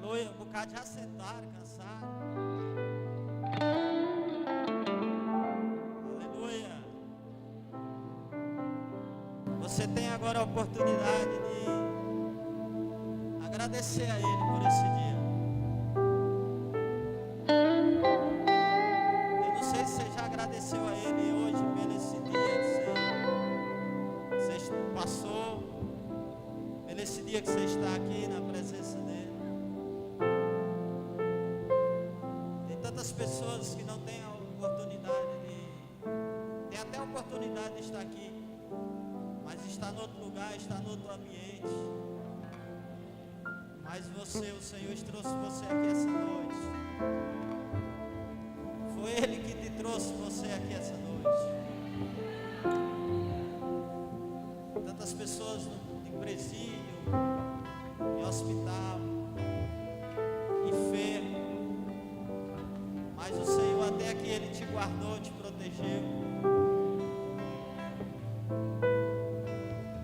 Aleluia. Um bocado já sentaram, cansaram. Aleluia. Você tem agora a oportunidade de agradecer a Ele por esse dia. Eu não sei se você já agradeceu a Ele hoje pelo esse dia que você passou, pelo esse dia que você está aqui na presença dEle. Tem tantas pessoas que não têm a oportunidade tem até a oportunidade de estar aqui, mas está em outro lugar, está em outro ambiente. Mas você, o Senhor trouxe você aqui essa noite. Foi Ele que te trouxe você aqui essa noite. Tantas pessoas em presídio, em hospital, enfermo. Mas o Senhor até aqui Ele te guardou, te protegeu.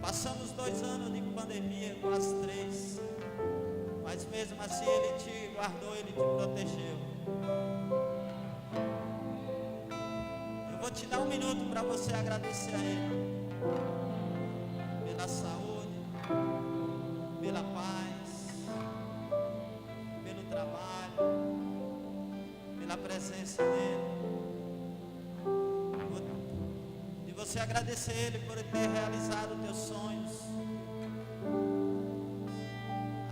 Passamos 2 anos de pandemia, quase 3. Mas mesmo assim Ele te guardou, Ele te protegeu. Eu vou te dar 1 minuto para você agradecer a Ele. Pela saúde, pela paz, pelo trabalho, pela presença dEle. E você agradecer a Ele por ter realizado os teus sonhos.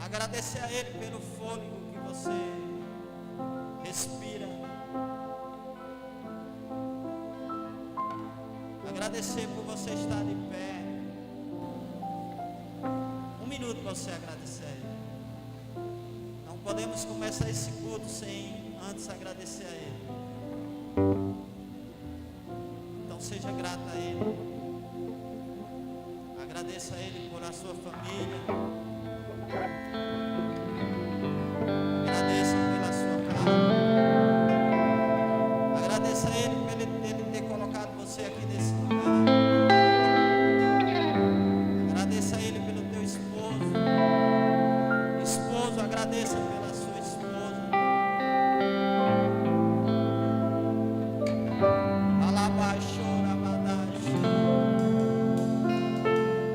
Agradecer a Ele pelo fôlego que você respira. Agradecer por você estar de pé. 1 minuto para você agradecer a Ele. Não podemos começar esse culto sem antes agradecer a Ele. Então seja grato a Ele. Agradeça a Ele por a sua família. Agradeça pela sua casa. Agradeça a Ele por Ele ter colocado você aqui nesse lugar. Agradeça a Ele pelo teu esposo. Esposo, agradeça pela sua esposa.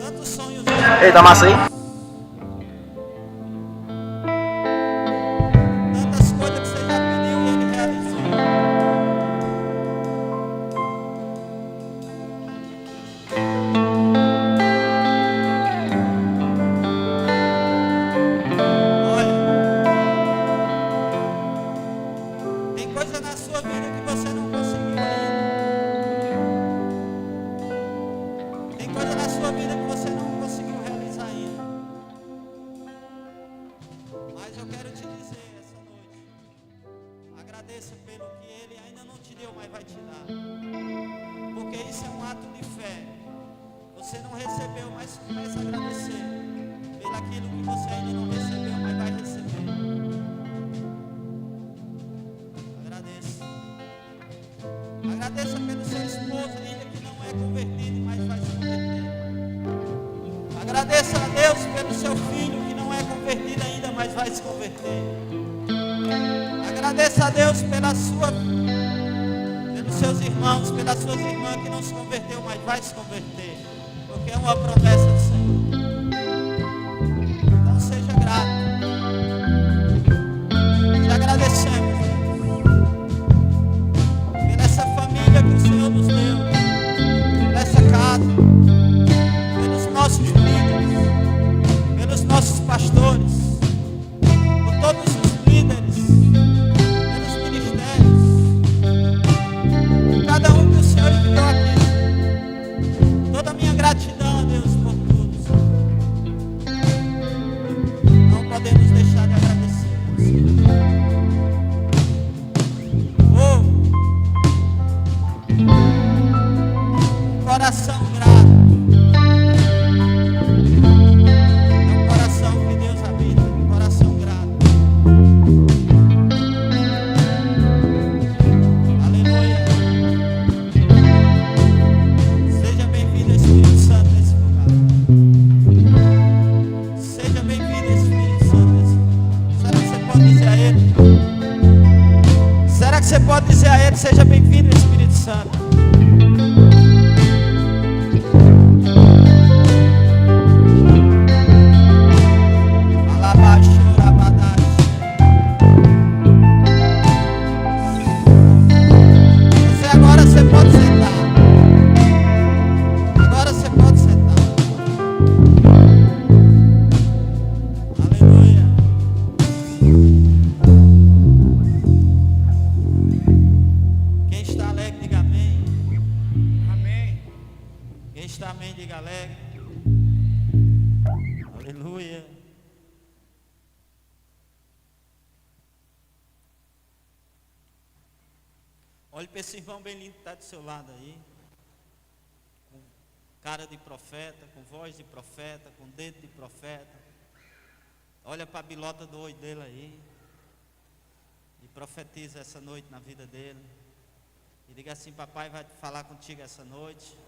Tantos sonhos. Ei, tá massa aí? Tantas coisas que você já pediu e Ele realizou. Olha, tem coisa na sua vida que você não conseguiu ainda. Tem coisa na sua vida que você não conseguiu realizar ainda. Mas eu quero te dizer essa noite, agradeça pelo que Ele ainda não te deu, mas vai te dar. Porque isso é um ato de fé. Você não recebeu, mas comece a agradecer pelo aquilo que você ainda não recebeu, mas vai receber. Agradeça. Agradeça pelo seu esposo ainda que não é convertido, mas vai se converter. Agradeça a Deus pelo seu filho que não é convertido ainda, mas vai se converter. Agradeça a Deus pelos seus irmãos, pelas suas irmãs que não se converteu, mas vai se converter. Porque é uma promessa do Senhor. Então seja grato. Te agradecemos, Deus, pela essa família que o Senhor nos deu, pela essa casa, pelos nossos líderes, pelos nossos pastores, por todos os líderes, pelos ministérios, por cada um que o Senhor enviou aqui. Toda a minha gratidão a Deus por tudo, Senhor. Não podemos deixar de agradecer, Senhor. Coração grato. É um coração pode dizer a Ele: seja bem-vindo, Espírito Santo. Agora você pode sentar. Agora você pode sentar. Aleluia. Quem está alegre, diga amém. Amém. Quem está amém, diga alegre. Aleluia. Olhe para esse irmão bem lindo que está do seu lado aí. Com cara de profeta, com voz de profeta, com dedo de profeta. Olha para a bilota do olho dele aí. E profetiza essa noite na vida dele. E diga assim: papai vai falar contigo essa noite.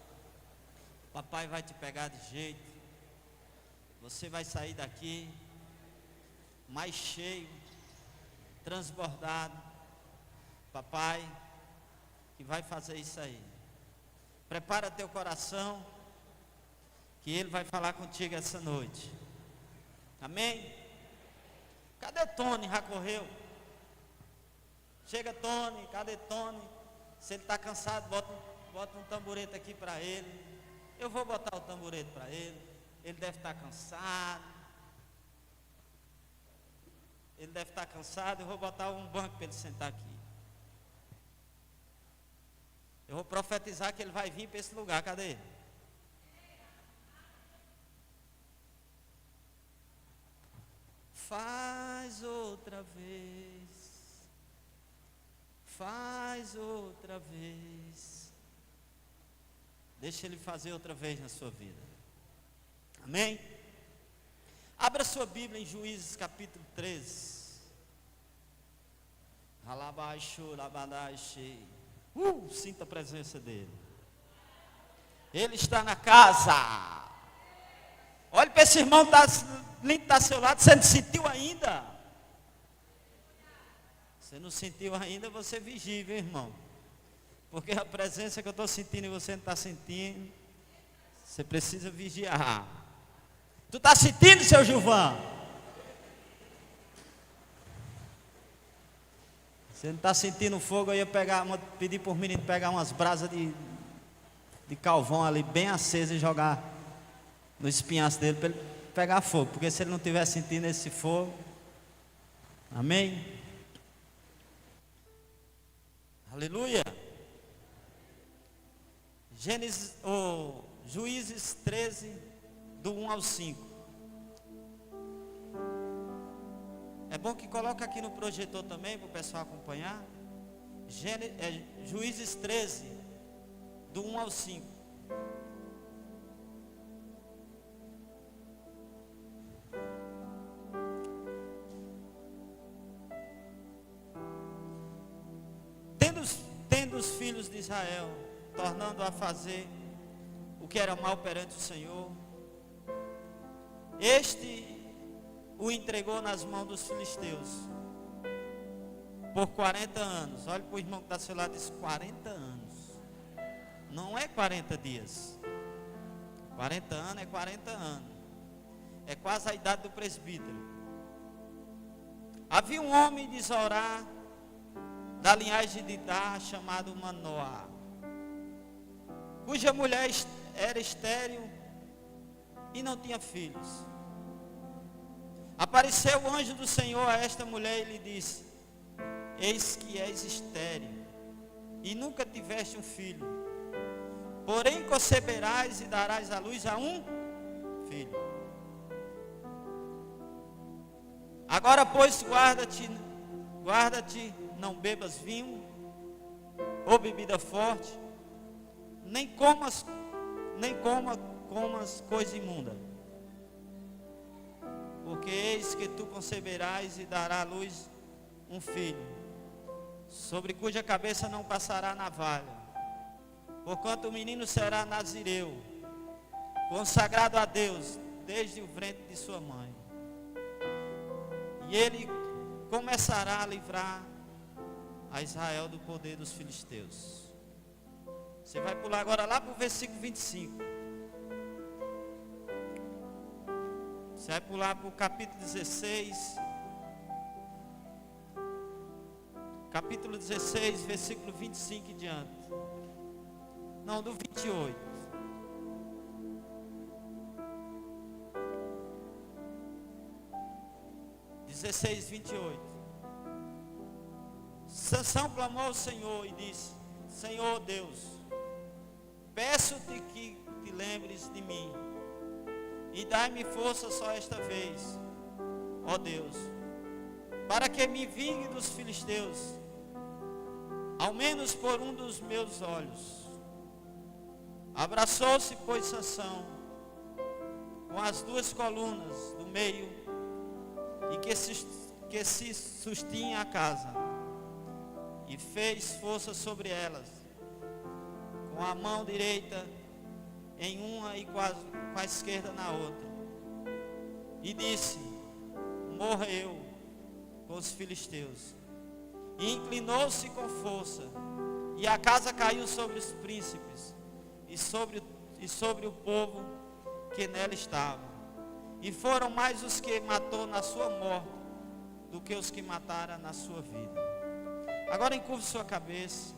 Papai vai te pegar de jeito. Você vai sair daqui mais cheio, transbordado. Papai que vai fazer isso aí. Prepara teu coração, que Ele vai falar contigo essa noite. Amém? Cadê Tony? Já correu? Chega, Tony. Cadê Tony? Se ele está cansado, bota um tamborete aqui para ele. Eu vou botar o tamborete para ele. Ele deve estar cansado. Ele deve estar cansado. Eu vou botar um banco para ele sentar aqui. Eu vou profetizar que ele vai vir para esse lugar. Cadê ele? Faz outra vez. Faz outra vez. Deixa ele fazer outra vez na sua vida. Amém? Abra sua Bíblia em Juízes capítulo 13. Alabaixo, labadaixi. Sinta a presença dele. Ele está na casa. Olhe para esse irmão que está ao seu lado. Você não sentiu ainda? Você não sentiu ainda, você vigia, viu, irmão? Porque a presença que eu estou sentindo e você não está sentindo, você precisa vigiar. Tu está sentindo, seu Gilvan? Você não está sentindo fogo? Eu ia pedir por menino pegar umas brasas de carvão ali bem acesa e jogar no espinhaço dele para ele pegar fogo. Porque se ele não estiver sentindo esse fogo, amém? Aleluia. Juízes 13, do 1 ao 5. É bom que coloque aqui no projetor também, para o pessoal acompanhar. Juízes 13, do 1 ao 5. Tendo os filhos de Israel, tornando a fazer o que era mal perante o Senhor, este o entregou nas mãos dos filisteus por 40 anos. Olha para o irmão que está ao seu lado e diz: 40 anos. Não é 40 dias. 40 anos é 40 anos. É quase a idade do presbítero. Havia um homem de Zorá, da linhagem de Idá, chamado Manoá, cuja mulher era estéril e não tinha filhos. Apareceu o anjo do Senhor a esta mulher e lhe disse: eis que és estéril e nunca tiveste um filho, porém conceberás e darás à luz a um filho. Agora, pois, guarda-te, não bebas vinho ou bebida forte, nem comas coisa imunda, porque eis que tu conceberás e dará à luz um filho, sobre cuja cabeça não passará navalha, porquanto o menino será nazireu, consagrado a Deus desde o ventre de sua mãe, e ele começará a livrar a Israel do poder dos filisteus. Você vai pular agora lá para o versículo 25. Você vai pular para o capítulo 16. Capítulo 16, versículo 25 em diante. Não, do 28. (16, 28). Sansão clamou ao Senhor e disse: Senhor Deus, peço-te que te lembres de mim e dai-me força só esta vez, ó Deus, para que me vingue dos filisteus, ao menos por um dos meus olhos. Abraçou-se, pois, Sansão com as duas colunas do meio e que se sustinha a casa, e fez força sobre elas, com a mão direita em uma e com a esquerda na outra, e disse: morreu com os filisteus. E inclinou-se com força, e a casa caiu sobre os príncipes e sobre o povo que nela estava. E foram mais os que matou na sua morte do que os que mataram na sua vida. Agora encurve sua cabeça.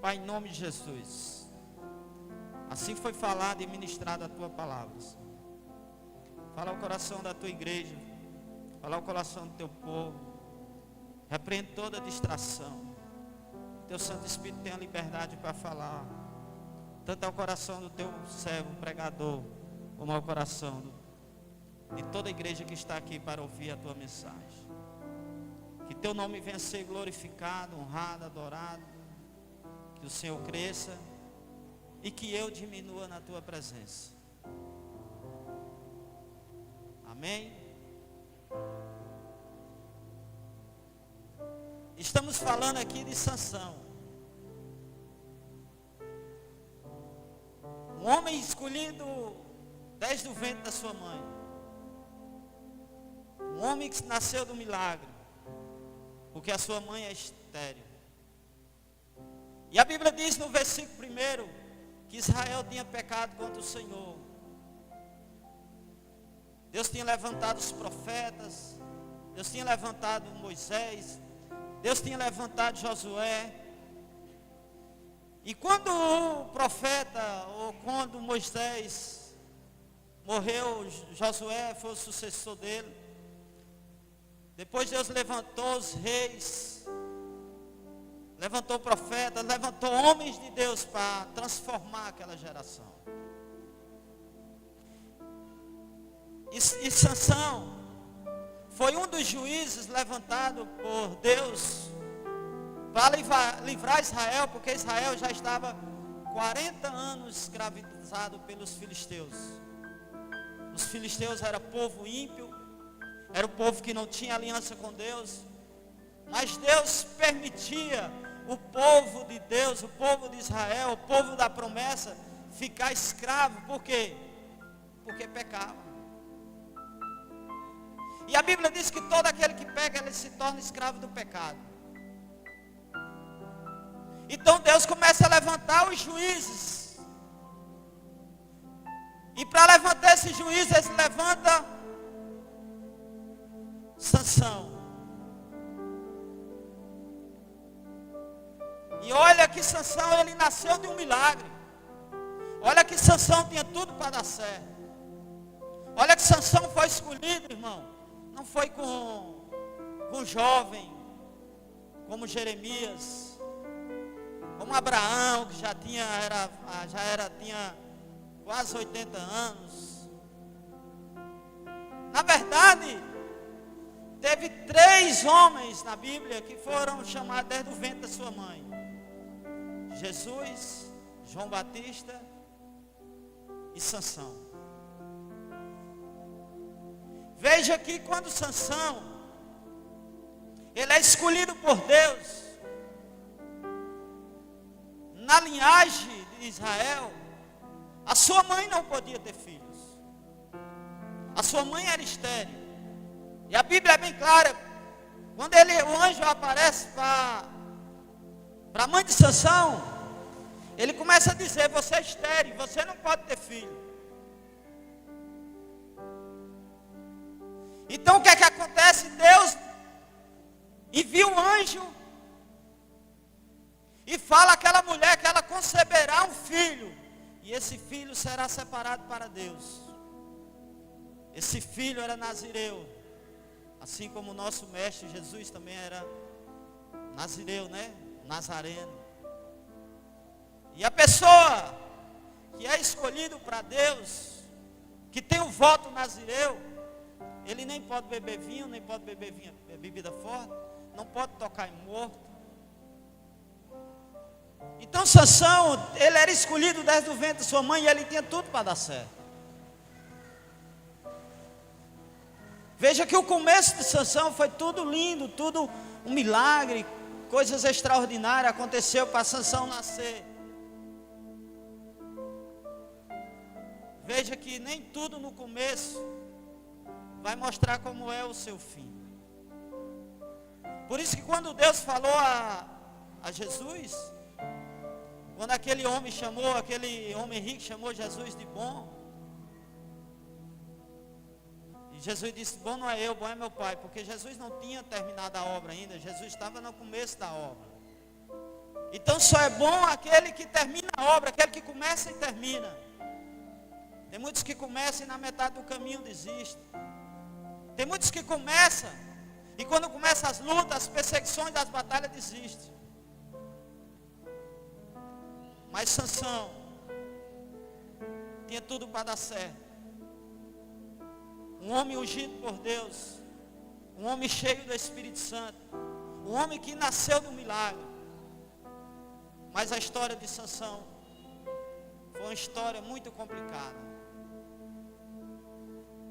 Pai, em nome de Jesus, assim foi falado e ministrado a tua palavra. Fala ao coração da tua igreja, fala ao coração do teu povo. Repreende toda distração. Teu Santo Espírito tem a liberdade para falar, tanto ao coração do teu servo pregador, como ao coração de toda a igreja que está aqui para ouvir a tua mensagem. Que teu nome venha a ser glorificado, honrado, adorado. Que o Senhor cresça e que eu diminua na tua presença. Amém? Estamos falando aqui de Sansão. Um homem escolhido desde o ventre da sua mãe. Um homem que nasceu do milagre, porque a sua mãe é estéril. E a Bíblia diz no versículo 1 que Israel tinha pecado contra o Senhor. Deus tinha levantado os profetas, Deus tinha levantado Moisés, Deus tinha levantado Josué. E quando o profeta, ou quando Moisés morreu, Josué foi o sucessor dele. Depois Deus levantou os reis, levantou profetas, levantou homens de Deus para transformar aquela geração. E Sansão foi um dos juízes levantado por Deus para livrar Israel, porque Israel já estava 40 anos escravizado pelos filisteus. Os filisteus eram povo ímpio, era o povo que não tinha aliança com Deus, mas Deus permitia o povo de Deus, o povo de Israel, o povo da promessa, ficar escravo. Por quê? Porque pecava. E a Bíblia diz que todo aquele que peca, ele se torna escravo do pecado. Então Deus começa a levantar os juízes. E para levantar esses juízes, ele levanta Sansão. E olha que Sansão, ele nasceu de um milagre. Olha que Sansão tinha tudo para dar certo. Olha que Sansão foi escolhido, irmão. Não foi com jovem, como Jeremias, como Abraão, que tinha quase 80 anos. Na verdade, teve 3 homens na Bíblia que foram chamados desde o ventre da sua mãe: Jesus, João Batista e Sansão. Veja que quando Sansão, ele é escolhido por Deus, na linhagem de Israel, a sua mãe não podia ter filhos. A sua mãe era estéril. E a Bíblia é bem clara, quando o anjo aparece para Para a mãe de Sansão, ele começa a dizer: você é estéril, você não pode ter filho. Então o que é que acontece? Deus envia um anjo e fala àquela mulher que ela conceberá um filho, e esse filho será separado para Deus. Esse filho era nazireu, assim como o nosso mestre Jesus também era nazireu, né? Nazareno. E a pessoa que é escolhido para Deus, que tem o voto nazireu, ele nem pode beber vinho, nem pode beber bebida forte, não pode tocar em morto. Então Sansão, ele era escolhido desde o ventre de sua mãe e ele tinha tudo para dar certo. Veja que o começo de Sansão foi tudo lindo, tudo um milagre, coisas extraordinárias aconteceu para Sansão nascer. Veja que nem tudo no começo vai mostrar como é o seu fim. Por isso que quando Deus falou a Jesus, quando aquele homem rico chamou Jesus de bom, e Jesus disse: bom não é eu, bom é meu Pai, porque Jesus não tinha terminado a obra ainda, Jesus estava no começo da obra. Então só é bom aquele que termina a obra, aquele que começa e termina. Tem muitos que começam e na metade do caminho desistem. Tem muitos que começam e quando começam as lutas, as perseguições, as batalhas, desistem. Mas Sansão tinha tudo para dar certo. Um homem ungido por Deus, um homem cheio do Espírito Santo, um homem que nasceu do milagre. Mas a história de Sansão foi uma história muito complicada.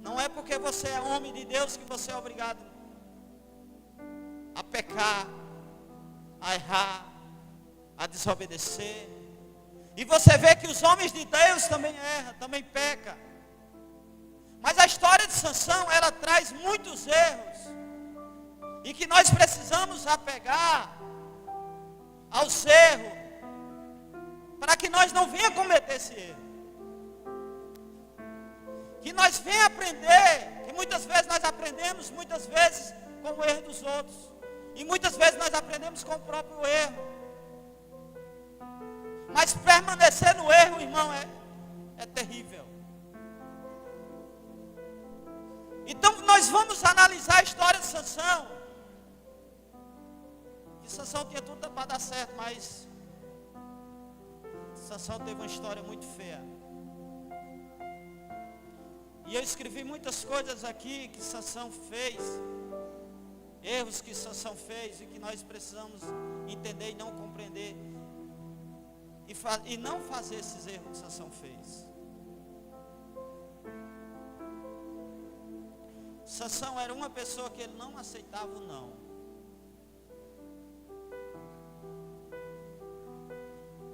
Não é porque você é homem de Deus que você é obrigado a pecar, a errar, a desobedecer. E você vê que os homens de Deus também erram, também pecam. Mas a história de Sansão, ela traz muitos erros. E que nós precisamos apegar aos erros, para que nós não venhamos cometer esse erro. Que nós venhamos aprender, que muitas vezes nós aprendemos, muitas vezes com o erro dos outros. E muitas vezes nós aprendemos com o próprio erro. Mas permanecer no erro, irmão, é terrível. Então nós vamos analisar a história de Sansão. Que Sansão tinha tudo para dar certo, mas Sansão teve uma história muito feia. E eu escrevi muitas coisas aqui que Sansão fez, erros que Sansão fez e que nós precisamos entender e não compreender e não fazer esses erros que Sansão fez. Sansão era uma pessoa que ele não aceitava o não.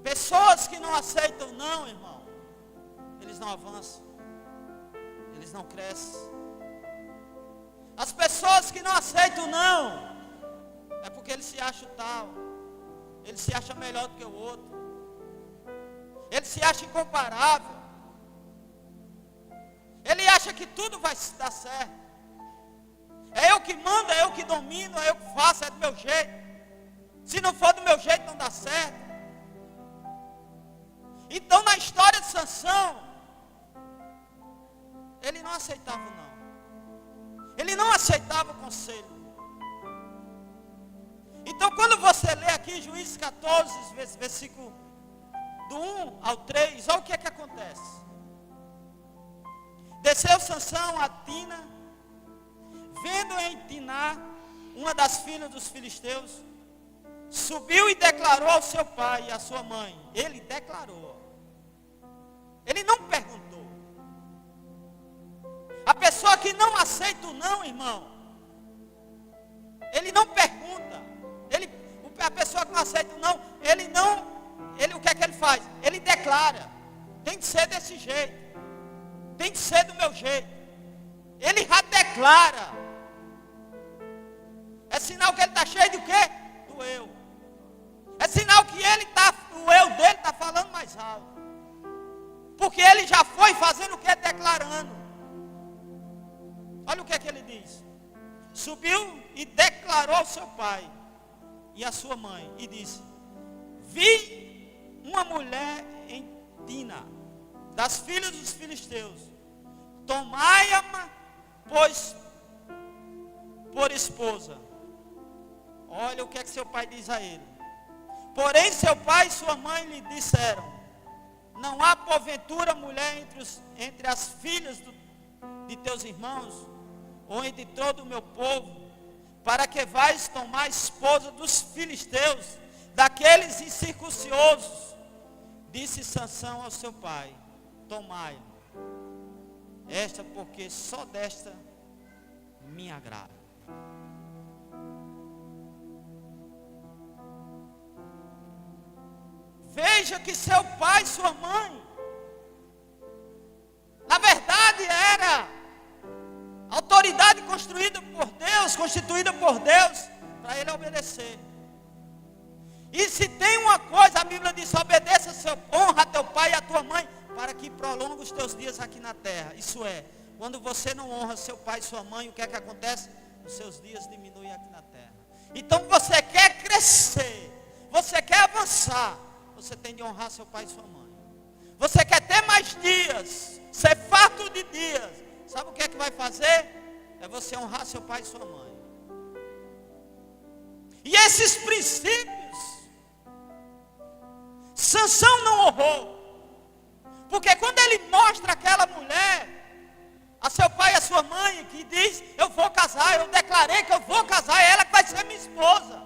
Pessoas que não aceitam não, irmão, eles não avançam, eles não crescem. As pessoas que não aceitam não, é porque ele se acha tal, ele se acha melhor do que o outro, ele se acha incomparável, ele acha que tudo vai dar certo. É eu que mando, é eu que domino, é eu que faço, é do meu jeito. Se não for do meu jeito, não dá certo. Então na história de Sansão, ele não aceitava o não. Ele não aceitava o conselho. Então quando você lê aqui Juízes 14, versículo do 1 ao 3, olha o que é que acontece. Desceu Sansão a Tina, vendo em Tiná, uma das filhas dos filisteus, subiu e declarou ao seu pai e à sua mãe. Ele declarou. Ele não perguntou. A pessoa que não aceita o não, irmão, ele não pergunta. A pessoa que não aceita o não, o que é que ele faz? Ele declara. Tem que ser desse jeito. Tem que ser do meu jeito. Ele já declara. É sinal que ele está cheio de quê? Do eu. É sinal que mais alto. Porque ele já foi fazendo o que? Declarando. Olha o que é que ele diz. Subiu e declarou ao seu pai e à sua mãe. E disse: vi uma mulher em Dina, das filhas dos filisteus. Tomai-a, pois, por esposa. Olha o que é que seu pai diz a ele. Porém seu pai e sua mãe lhe disseram: não há porventura mulher entre as filhas de teus irmãos, ou entre todo o meu povo, para que vais tomar a esposa dos filisteus, daqueles incircunciosos. Disse Sansão ao seu pai: tomai esta, porque só desta me agrada. Veja que seu pai e sua mãe, na verdade, era autoridade constituída por Deus, para ele obedecer. E se tem uma coisa, a Bíblia diz: honra teu pai e a tua mãe, para que prolongue os teus dias aqui na terra. Isso é, quando você não honra seu pai e sua mãe, o que é que acontece? Os seus dias diminuem aqui na terra. Então você quer crescer, você quer avançar, você tem de honrar seu pai e sua mãe. Você quer ter mais dias, ser farto de dias, sabe o que é que vai fazer? É você honrar seu pai e sua mãe. E esses princípios, Sansão não honrou. Porque quando ele mostra aquela mulher a seu pai e a sua mãe, que diz: eu vou casar, eu declarei que eu vou casar, é ela que vai ser minha esposa.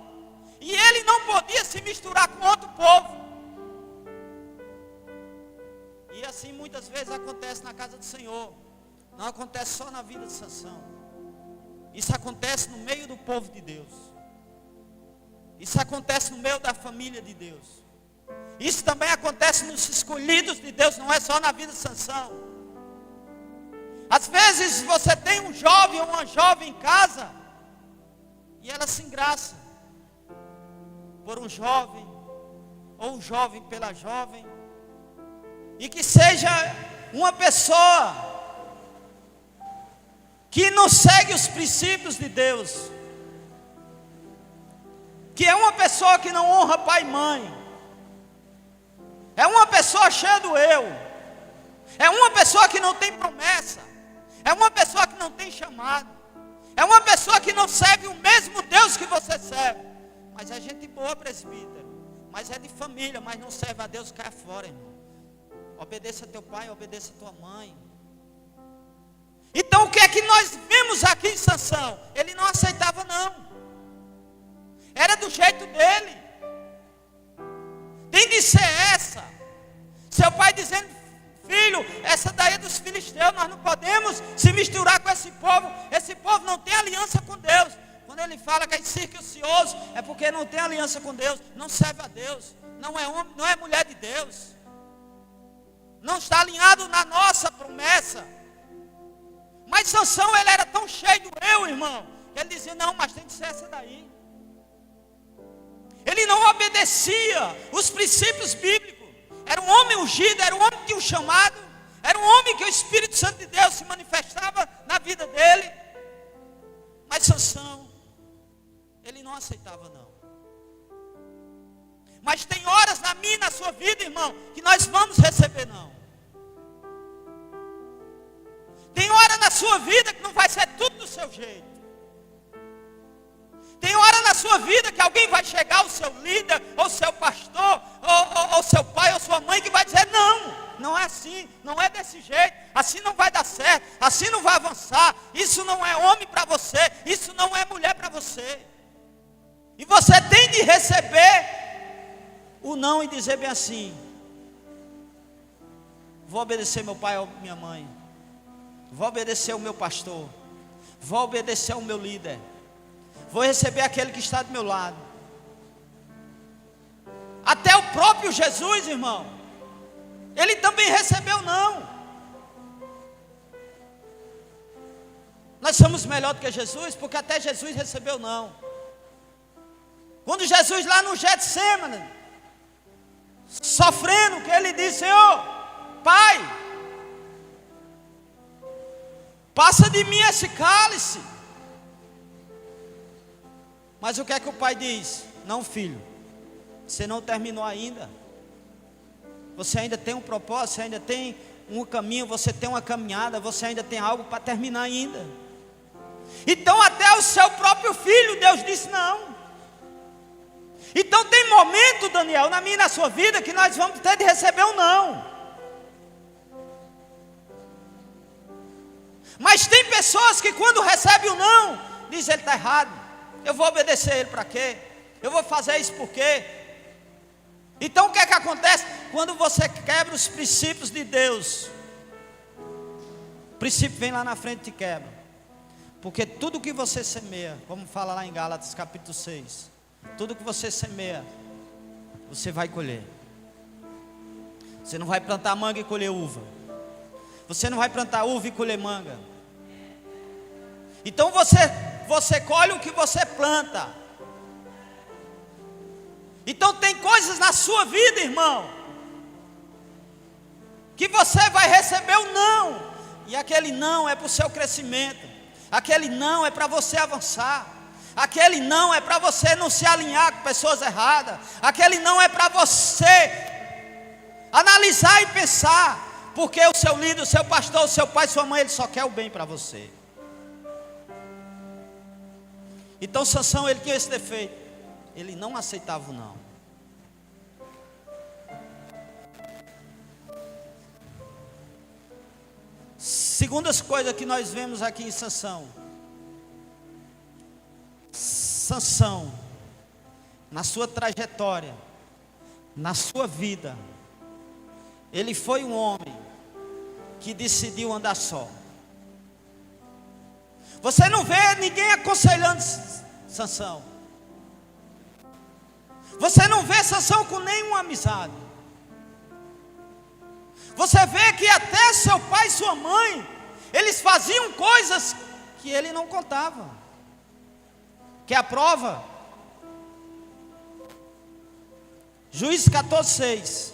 E ele não podia se misturar com outro povo. E assim muitas vezes acontece na casa do Senhor. Não acontece só na vida de Sansão. Isso acontece no meio do povo de Deus. Isso acontece no meio da família de Deus. Isso também acontece nos escolhidos de Deus, não é só na vida de Sansão. Às vezes você tem um jovem ou uma jovem em casa, e ela se engraça por um jovem, ou um jovem pela jovem, e que seja uma pessoa que não segue os princípios de Deus, que é uma pessoa que não honra pai e mãe, é uma pessoa cheia do eu, é uma pessoa que não tem promessa, é uma pessoa que não tem chamado, é uma pessoa que não serve o mesmo Deus que você serve. Mas é gente boa, presbítero, mas é de família, mas não serve a Deus, cai fora, irmão. Obedeça a teu pai, obedeça a tua mãe. Então o que é que nós vimos aqui em Sansão? Ele não aceitava não. Era do jeito dele. Tem de ser essa. Seu pai dizendo: filho, essa daí é dos filisteus, nós não podemos se misturar com esse povo. Esse povo não tem aliança com Deus. Quando ele fala que é incircuncioso, é porque não tem aliança com Deus, não serve a Deus, não é homem, não é mulher de Deus, não está alinhado na nossa promessa. Mas Sansão, ele era tão cheio do eu, irmão, que ele dizia: não, mas tem de ser essa daí. Ele não obedecia os princípios bíblicos. Era um homem ungido, era um homem que tinha um chamado, era um homem que o Espírito Santo de Deus se manifestava na vida dele. Mas Sansão, ele não aceitava não. Mas tem horas na minha e na sua vida, irmão, que nós vamos receber não. Tem hora na sua vida que não vai ser tudo do seu jeito. Tem hora na sua vida que alguém vai chegar, o seu líder, ou seu pastor, ou seu pai, ou sua mãe, que vai dizer: não é assim, não é desse jeito, assim não vai dar certo, assim não vai avançar, isso não é homem para você, isso não é mulher para você. E você tem de receber o não e dizer bem assim: vou obedecer meu pai ou minha mãe, vou obedecer o meu pastor, vou obedecer ao meu líder, vou receber aquele que está do meu lado. Até o próprio Jesus, irmão, ele também recebeu não. Nós somos melhor do que Jesus, porque até Jesus recebeu não. Quando Jesus lá no Getsêmani, sofrendo, que ele disse: Senhor, Pai, passa de mim esse cálice. Mas o que é que o pai diz? Não, filho, você não terminou ainda. Você ainda tem um propósito, você ainda tem um caminho, você tem uma caminhada, você ainda tem algo para terminar ainda. Então até o seu próprio filho, Deus disse não. Então tem momento, Daniel, na minha e na sua vida, que nós vamos ter de receber um não. Mas tem pessoas que quando recebem o não, dizem: ele está errado, eu vou obedecer ele para quê? Eu vou fazer isso por quê? Então o que é que acontece? Quando você quebra os princípios de Deus, o princípio vem lá na frente e te quebra. Porque tudo que você semeia, como fala lá em Gálatas capítulo 6, tudo que você semeia, você vai colher. Você não vai plantar manga e colher uva. Você não vai plantar uva e colher manga. Então você colhe o que você planta. Então tem coisas na sua vida, irmão, que você vai receber o não. E aquele não é para o seu crescimento. Aquele não é para você avançar. Aquele não é para você não se alinhar com pessoas erradas. Aquele não é para você analisar e pensar, porque o seu líder, o seu pastor, o seu pai, sua mãe, ele só quer o bem para você. Então Sansão, ele tinha esse defeito. Ele não aceitava o não. Segundas coisas que nós vemos aqui em Sansão. Sansão, na sua trajetória, na sua vida, ele foi um homem que decidiu andar só. Você não vê ninguém aconselhando Sansão. Você não vê Sansão com nenhuma amizade. Você vê que até seu pai e sua mãe, eles faziam coisas que ele não contava. Quer a prova? Juízes 14:6.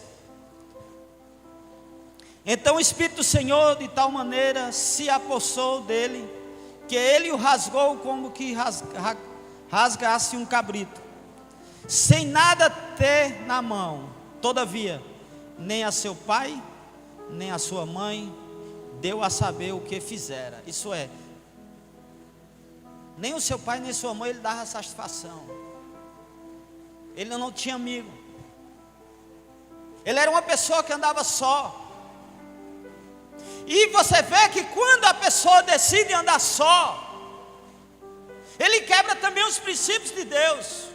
Então o Espírito do Senhor de tal maneira se apossou dele, que ele o rasgou como que rasgasse um cabrito, sem nada ter na mão. Todavia, nem a seu pai, nem a sua mãe deu a saber o que fizera. Isso é, nem o seu pai nem sua mãe ele dava satisfação. Ele não tinha amigo. Ele era uma pessoa que andava só. E você vê que quando a pessoa decide andar só, ele quebra também os princípios de Deus.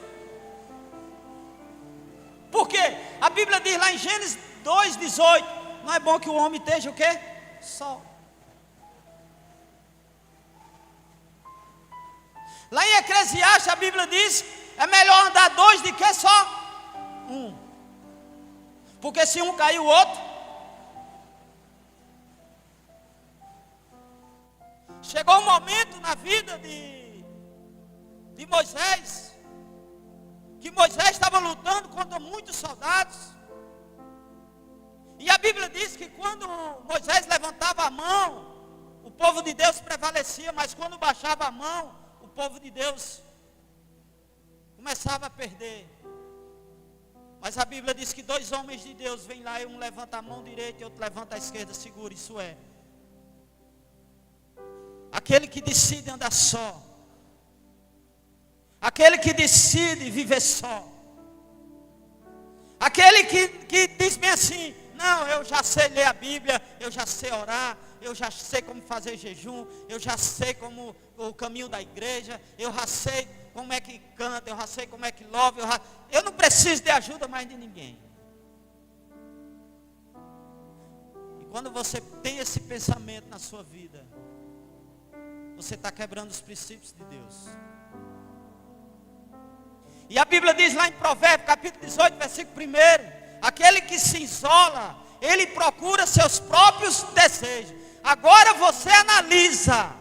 Porque a Bíblia diz lá em Gênesis 2:18, não é bom que o homem esteja o quê? Só. Lá em Eclesiastes a Bíblia diz: é melhor andar dois do que só um. Porque se um cair, o outro. Chegou um momento na vida de Moisés, que Moisés estava lutando contra muitos soldados. E a Bíblia diz que quando Moisés levantava a mão, o povo de Deus prevalecia, mas quando baixava a mão, o povo de Deus começava a perder. Mas a Bíblia diz que dois homens de Deus vêm lá e um levanta a mão direita e outro levanta a esquerda, segura. Isso é, aquele que decide andar só, aquele que decide viver só, aquele que diz bem assim: não, eu já sei ler a Bíblia, eu já sei orar, eu já sei como fazer jejum, eu já sei como o caminho da igreja, eu já sei como é que canta, eu já sei como é que louva, eu não preciso de ajuda mais de ninguém. E quando você tem esse pensamento na sua vida, você está quebrando os princípios de Deus. E a Bíblia diz lá em Provérbios capítulo 18, versículo 1: aquele que se isola, ele procura seus próprios desejos. Agora você analisa.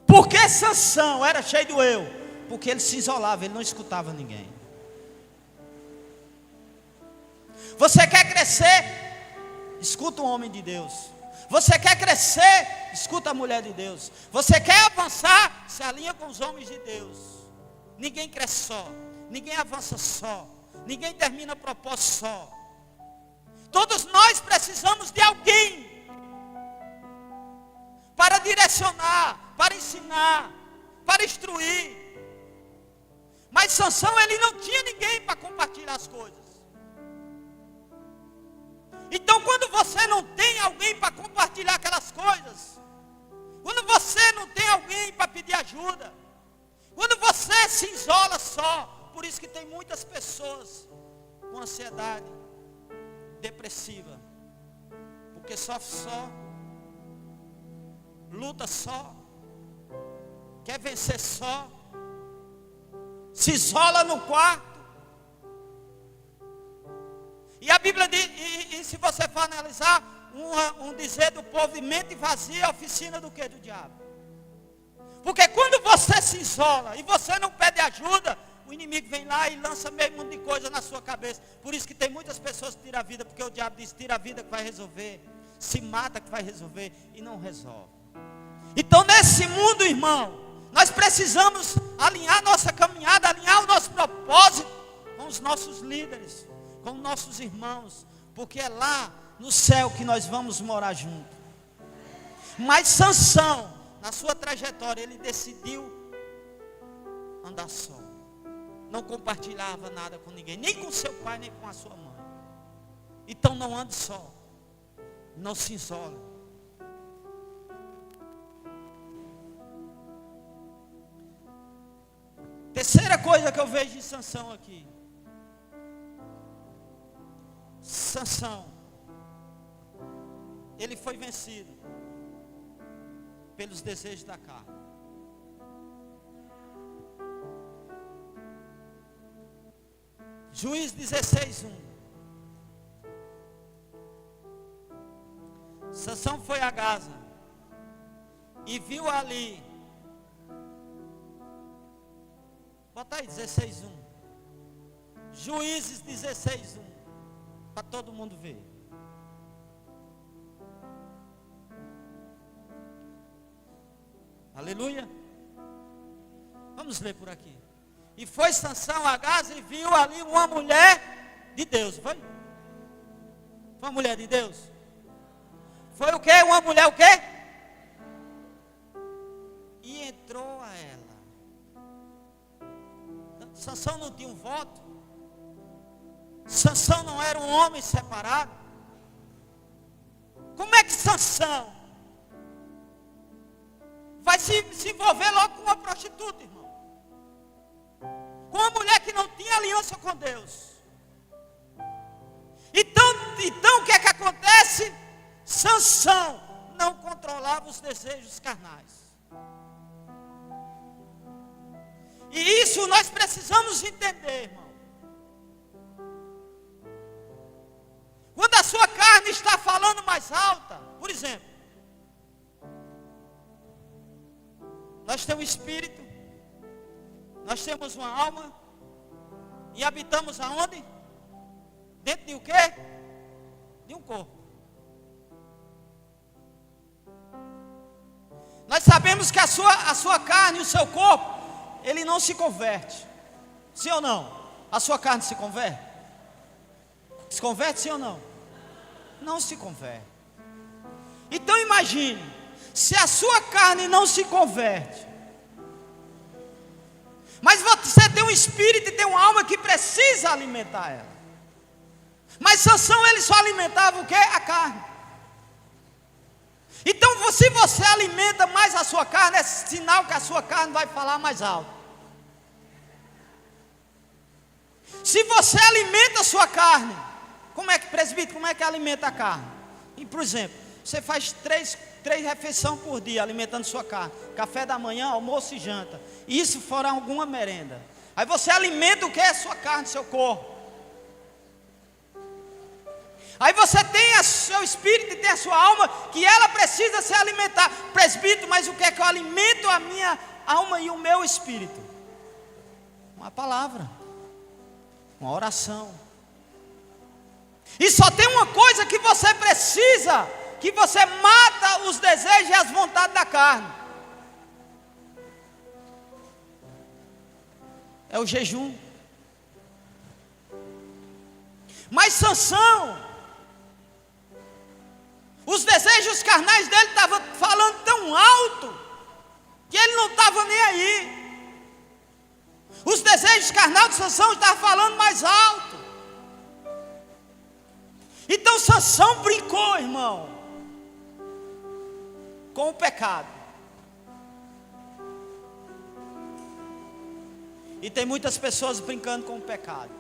Por que Sansão era cheio do eu? Porque ele se isolava, ele não escutava ninguém. Você quer crescer? Escuta um homem de Deus. Você quer crescer? Escuta a mulher de Deus. Você quer avançar? Se alinha com os homens de Deus. Ninguém cresce só. Ninguém avança só. Ninguém termina propósito só. Todos nós precisamos de alguém para direcionar, para ensinar, para instruir. Mas Sansão, ele não tinha ninguém para compartilhar as coisas. Então, quando você não tem alguém para compartilhar aquelas coisas, quando você não tem alguém para pedir ajuda, quando você se isola só, por isso que tem muitas pessoas com ansiedade, depressiva, porque sofre só, luta só, quer vencer só, se isola no quarto. E a Bíblia diz, e se você for analisar, um dizer do povo, mente vazia é oficina do que? Do diabo. Porque quando você se isola e você não pede ajuda, o inimigo vem lá e lança meio mundo de coisa na sua cabeça. Por isso que tem muitas pessoas que tiram a vida, porque o diabo diz, tira a vida que vai resolver, se mata que vai resolver, e não resolve. Então nesse mundo, irmão, nós precisamos alinhar nossa caminhada, alinhar o nosso propósito com os nossos líderes, com nossos irmãos, porque é lá no céu que nós vamos morar juntos. Mas Sansão, na sua trajetória, ele decidiu andar só. Não compartilhava nada com ninguém, nem com seu pai, nem com a sua mãe. Então não ande só, não se isole. Terceira coisa que eu vejo em Sansão aqui. Sansão, ele foi vencido pelos desejos da carne. Juízes 16:1. Sansão foi a Gaza e viu ali. Bota aí 16:1. Juízes 16:1. Para todo mundo ver. Aleluia. Vamos ler por aqui. E foi Sansão a Gaza e viu ali uma mulher de Deus. Foi? Foi uma mulher de Deus? Foi o quê? Uma mulher o quê? E entrou a ela. Sansão não tinha um voto. Sansão não era um homem separado. Como é que Sansão vai se envolver logo com uma prostituta, irmão? Com uma mulher que não tinha aliança com Deus. Então o que é que acontece? Sansão não controlava os desejos carnais. E isso nós precisamos entender, irmão. Quando a sua carne está falando mais alta, por exemplo, nós temos um espírito, nós temos uma alma, e habitamos aonde? Dentro de o quê? De um corpo. Nós sabemos que a sua carne e o seu corpo, ele não se converte. Sim ou não? A sua carne se converte? Se converte sim ou não? Não se converte. Então imagine, se a sua carne não se converte, mas você tem um espírito e tem uma alma que precisa alimentar ela. Mas Sansão, ele só alimentava o quê? A carne. Então se você alimenta mais a sua carne, é sinal que a sua carne vai falar mais alto. Se você alimenta a sua carne, como é que, presbítero, como é que alimenta a carne? E, por exemplo, você faz três refeições por dia alimentando sua carne. Café da manhã, almoço e janta. Isso fora alguma merenda. Aí você alimenta o que é a sua carne, seu corpo. Aí você tem o seu espírito e tem a sua alma, que ela precisa se alimentar. Presbítero, mas o que é que eu alimento a minha alma e o meu espírito? Uma palavra. Uma oração. E só tem uma coisa que você precisa, que você mata os desejos e as vontades da carne. É o jejum. Mas Sansão, os desejos carnais dele estavam falando tão alto, que ele não estava nem aí. Os desejos carnais de Sansão estavam falando mais alto. Então Sansão brincou, irmão, com o pecado. E tem muitas pessoas brincando com o pecado.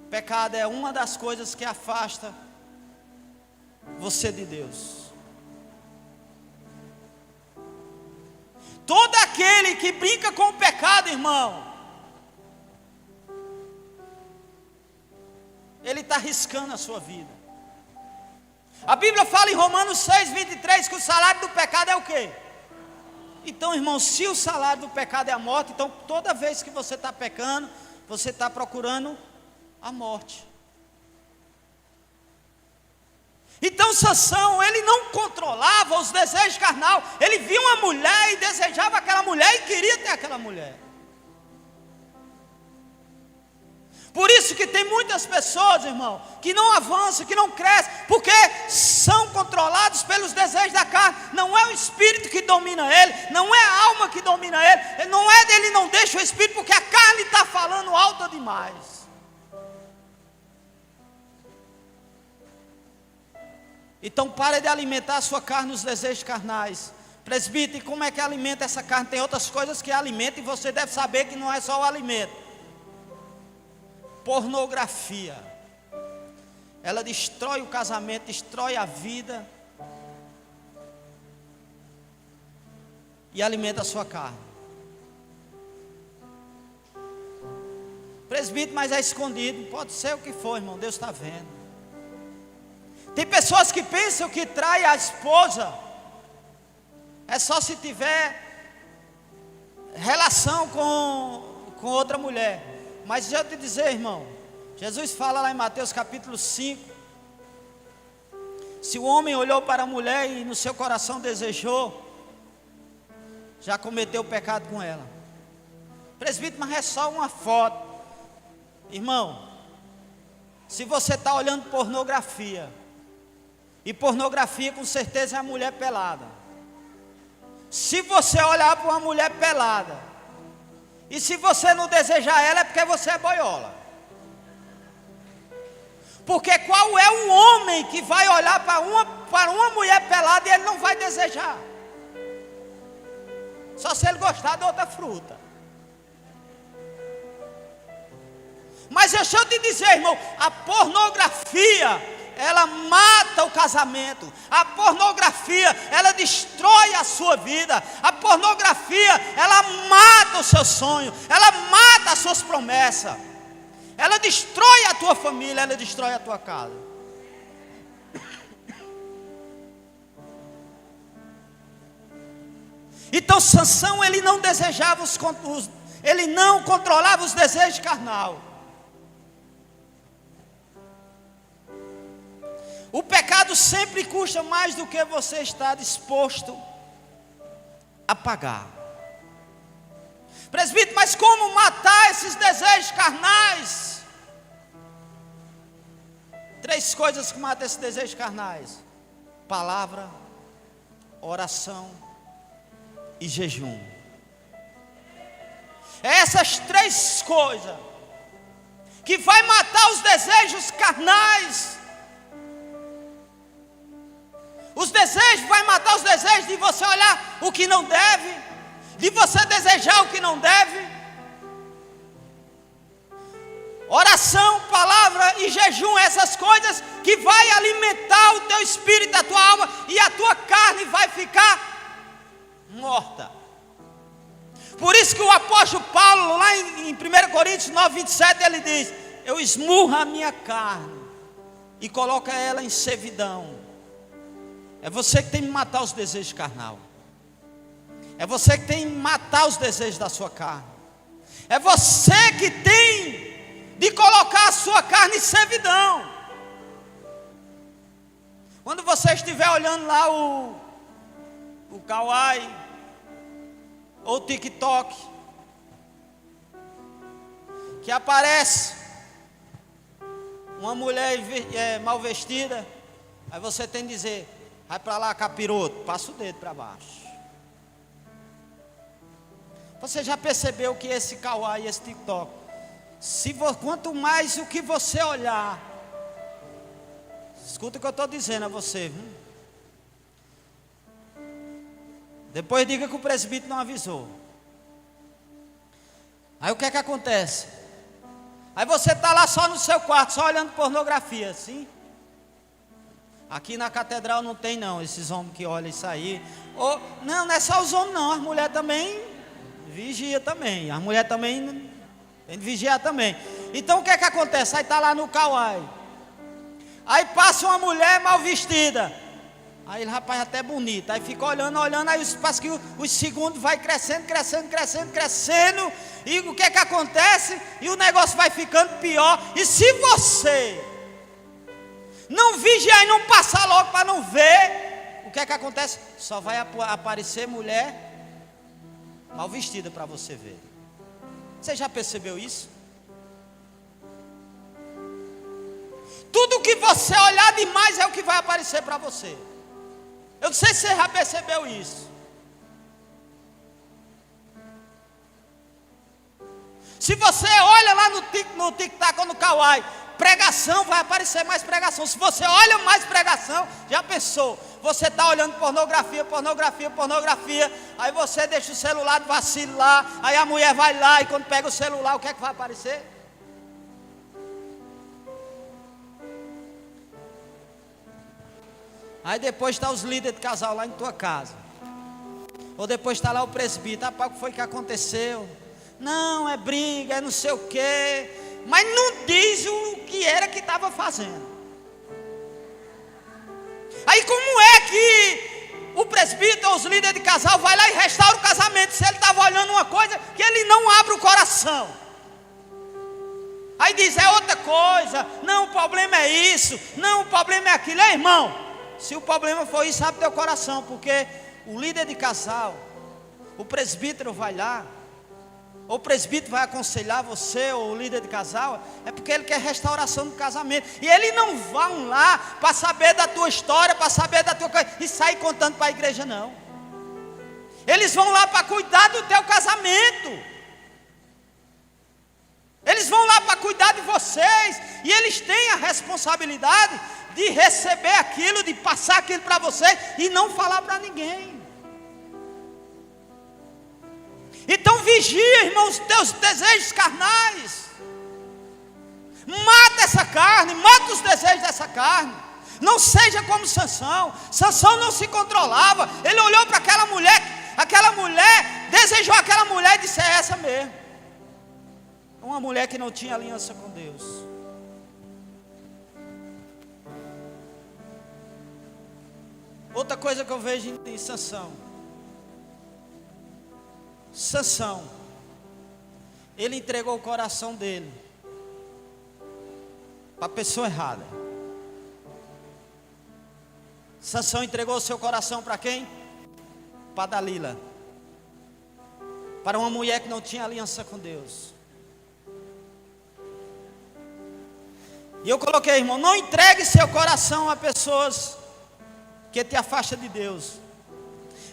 Pecado é uma das coisas que afasta você de Deus. Todo aquele que brinca com o pecado, irmão, ele está arriscando a sua vida. A Bíblia fala em Romanos 6:23 que o salário do pecado é o quê? Então, irmão, se o salário do pecado é a morte, então toda vez que você está pecando, você está procurando a morte. Então Sansão, ele não controlava os desejos carnal. Ele via uma mulher e desejava aquela mulher e queria ter aquela mulher. Por isso que tem muitas pessoas, irmão, que não avançam, que não crescem, porque são controlados pelos desejos da carne. Não é o espírito que domina ele, não é a alma que domina ele, não é dele, não deixa o espírito, porque a carne está falando alto demais. Então pare de alimentar a sua carne nos desejos carnais. Presbítero, e como é que alimenta essa carne? Tem outras coisas que alimenta e você deve saber que não é só o alimento. Pornografia, ela destrói o casamento, destrói a vida e alimenta a sua carne. Presbítero, mas é escondido. Pode ser o que for, irmão, Deus está vendo. Tem pessoas que pensam que trai a esposa é só se tiver relação com outra mulher. Mas deixa eu te dizer, irmão, Jesus fala lá em Mateus capítulo 5, se o homem olhou para a mulher e no seu coração desejou, já cometeu pecado com ela. Presbítero, mas é só uma foto. Irmão, se você está olhando pornografia, e pornografia com certeza é a mulher pelada. Se você olhar para uma mulher pelada, e se você não desejar ela, é porque você é boiola. Porque qual é um homem que vai olhar para uma mulher pelada e ele não vai desejar? Só se ele gostar de outra fruta. Mas deixa eu te dizer, irmão, a pornografia, ela mata o casamento. A pornografia, ela destrói a sua vida. A pornografia, ela mata o seu sonho. Ela mata as suas promessas. Ela destrói a tua família, ela destrói a tua casa. Então Sansão, ele não desejava ele não controlava os desejos carnal. O pecado sempre custa mais do que você está disposto a pagar. Presbítero, mas como matar esses desejos carnais? 3 coisas que matam esses desejos carnais: palavra, oração e jejum. Essas 3 coisas que vai matar os desejos carnais. Os desejos, vai matar os desejos de você olhar o que não deve, de você desejar o que não deve. Oração, palavra e jejum, essas coisas que vai alimentar o teu espírito, a tua alma, e a tua carne vai ficar morta. Por isso que o apóstolo Paulo, lá em 1 Coríntios 9:27, ele diz: eu esmurro a minha carne e coloco ela em servidão. É você que tem que matar os desejos carnal. É você que tem que matar os desejos da sua carne. É você que tem de colocar a sua carne em servidão. Quando você estiver olhando lá o Kawaii, ou o TikTok, que aparece uma mulher mal vestida, aí você tem que dizer: vai para lá, capiroto, passa o dedo para baixo. Você já percebeu que esse Kawaii, esse TikTok, quanto mais o que você olhar, escuta o que eu estou dizendo a você, viu? Depois diga que o presbítero não avisou. Aí o que é que acontece? Aí você está lá só no seu quarto, só olhando pornografia, assim. Aqui na catedral não tem não, esses homens que olham isso aí. Não é só os homens não, as mulheres também vigia também. As mulheres também tem que vigiar também. Então o que é que acontece? Aí está lá no Kawaii. Aí passa uma mulher mal vestida. Aí ele, rapaz, até bonito. Aí fica olhando, aí parece que os segundos vai crescendo. E o que é que acontece? E o negócio vai ficando pior. E se você não vigiar e não passar logo para não ver, o que é que acontece? Só vai aparecer mulher mal vestida para você ver. Você já percebeu isso? Tudo que você olhar demais é o que vai aparecer para você. Eu não sei se você já percebeu isso. Se você olha lá no TikTok ou no Kawaii, pregação, vai aparecer mais pregação. Se você olha mais pregação, já pensou? Você está olhando pornografia, aí você deixa o celular vacilar, aí a mulher vai lá e quando pega o celular, o que é que vai aparecer? Aí depois está os líderes de casal lá em tua casa. Ou depois está lá o presbítero. Rapaz, o que foi que aconteceu? Não, é briga, é não sei o quê. Mas não diz o que era que estava fazendo. Aí como é que o presbítero ou os líderes de casal vai lá e restaura o casamento, se ele estava olhando uma coisa que ele não abre o coração? Aí diz, é outra coisa. Não, o problema é isso. Não, o problema é aquilo. Ei, irmão, se o problema for isso, abre teu coração, porque o líder de casal, o presbítero vai lá, ou o presbítero vai aconselhar você, ou o líder de casal, é porque ele quer restauração do casamento. E ele não vão lá para saber da tua história, para saber da tua coisa, e sair contando para a igreja, não. Eles vão lá para cuidar do teu casamento. Eles vão lá para cuidar de vocês, e eles têm a responsabilidade de receber aquilo, de passar aquilo para vocês e não falar para ninguém. Então vigia, irmãos, os teus desejos carnais. Mata essa carne, mata os desejos dessa carne. Não seja como Sansão. Sansão não se controlava. Ele olhou para aquela mulher, desejou aquela mulher e disse, é essa mesmo. Uma mulher que não tinha aliança com Deus. Outra coisa que eu vejo em Sansão. Sansão, ele entregou o coração dele para a pessoa errada. Sansão entregou o seu coração para quem? Para Dalila. Para uma mulher que não tinha aliança com Deus. E eu coloquei, irmão, não entregue seu coração a pessoas que te afastam de Deus.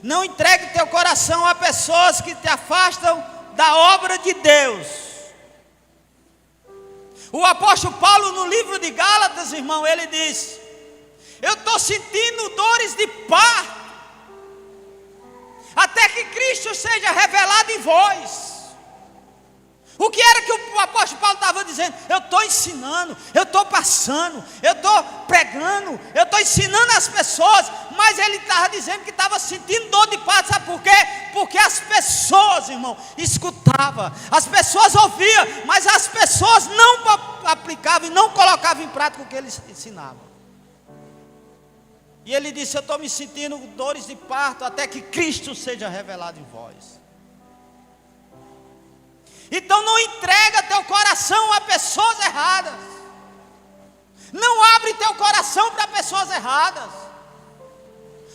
Não entregue teu coração a pessoas que te afastam da obra de Deus. O apóstolo Paulo, no livro de Gálatas, irmão, ele diz, eu estou sentindo dores de parto, até que Cristo seja revelado em vós. O que era que o apóstolo Paulo estava dizendo? Eu estou ensinando, eu estou passando, eu estou pregando, eu estou ensinando as pessoas, mas ele estava dizendo que estava sentindo dor de parto. Sabe por quê? Porque as pessoas, irmão, escutavam, as pessoas ouviam, mas as pessoas não aplicavam e não colocavam em prática o que ele ensinava. E ele disse, eu estou me sentindo dores de parto até que Cristo seja revelado em vós. Então não entrega teu coração a pessoas erradas. Não abre teu coração para pessoas erradas.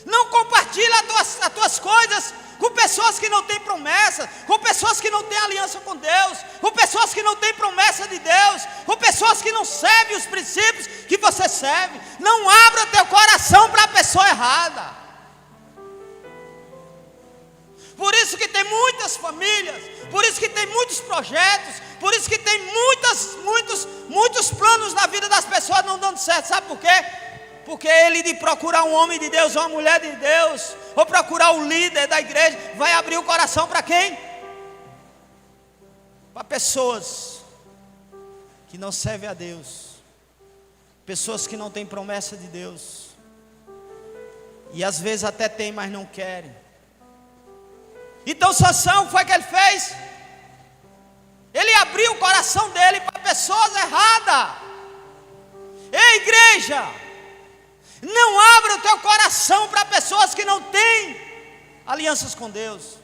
Não compartilha as tuas coisas com pessoas que não têm promessa, com pessoas que não têm aliança com Deus, com pessoas que não têm promessa de Deus, com pessoas que não servem os princípios que você serve. Não abra teu coração para a pessoa errada. Por isso que tem muitas famílias, por isso que tem muitos projetos, por isso que tem muitos planos na vida das pessoas não dando certo. Sabe por quê? Porque ele de procurar um homem de Deus, ou uma mulher de Deus, ou procurar o líder da igreja, vai abrir o coração para quem? Para pessoas que não servem a Deus, pessoas que não têm promessa de Deus, e às vezes até tem, mas não querem. Então Sansão, o que foi que ele fez? Ele abriu o coração dele para pessoas erradas. Ei, igreja, não abra o teu coração para pessoas que não têm alianças com Deus.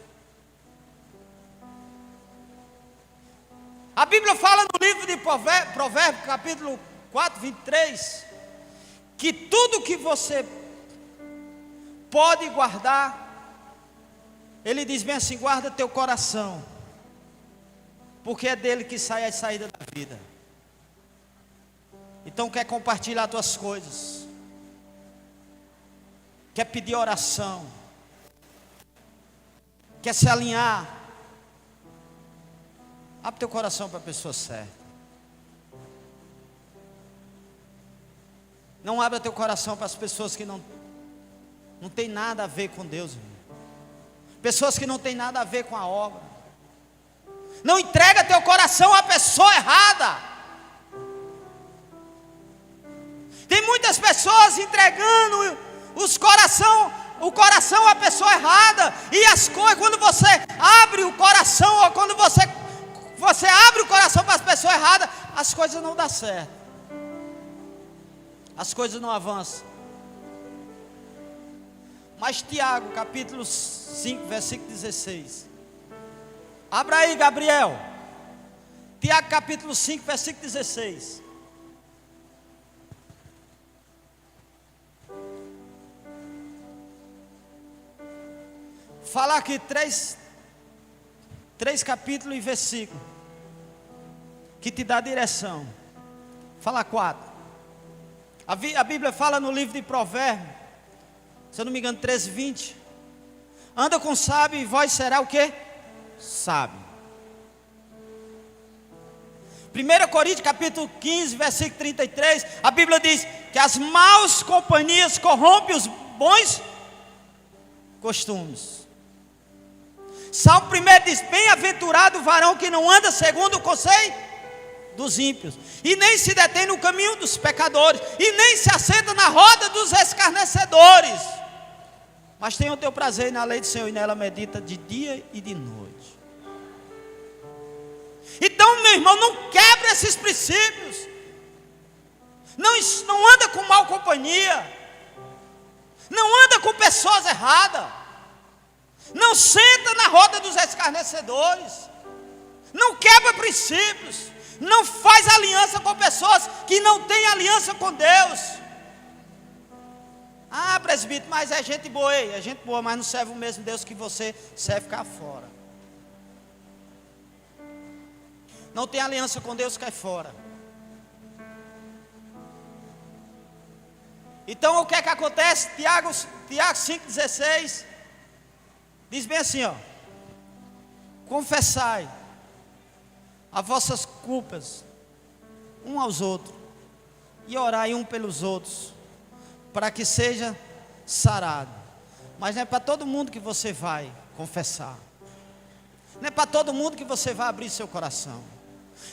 A Bíblia fala no livro de Provérbios, capítulo 4, 23, que tudo que você pode guardar, ele diz bem assim: guarda teu coração, porque é dele que sai a saída da vida. Então quer compartilhar tuas coisas, quer pedir oração, quer se alinhar, abre teu coração para a pessoa certa. Não abra teu coração para as pessoas que não tem nada a ver com Deus, irmão. Pessoas que não tem nada a ver com a obra. Não entrega teu coração à pessoa errada. Tem muitas pessoas entregando o coração à pessoa errada. E as coisas, quando você abre o coração, ou quando você abre o coração para as pessoas erradas, as coisas não dão certo. As coisas não avançam. Mas Tiago, capítulo 5, versículo 16. Abra aí, Gabriel. Tiago, capítulo 5, versículo 16. Falar aqui três capítulos e versículos que te dá direção. Fala 4. A Bíblia fala no livro de Provérbios, se eu não me engano, 13, 20. Anda com sábio e vós será o quê? Sábio. 1 Coríntios capítulo 15, versículo 33. A Bíblia diz que as maus companhias corrompem os bons costumes. Salmo 1 diz: bem-aventurado o varão que não anda segundo o conselho dos ímpios, e nem se detém no caminho dos pecadores, e nem se assenta na roda dos escarnecedores, mas tem o teu prazer na lei do Senhor, e nela medita de dia e de noite. Então, meu irmão, não quebra esses princípios. Não anda com mal companhia. Não anda com pessoas erradas. Não senta na roda dos escarnecedores. Não quebra princípios. Não faz aliança com pessoas que não têm aliança com Deus. Ah, presbítero, mas é gente boa. É gente boa, mas não serve o mesmo Deus que você serve cá fora. Não tem aliança com Deus, cai fora. Então o que é que acontece? Tiago 5,16 diz bem assim, ó: confessai as vossas culpas um aos outros, e orai um pelos outros, para que seja sarado. Mas não é para todo mundo que você vai confessar. Não é para todo mundo que você vai abrir seu coração.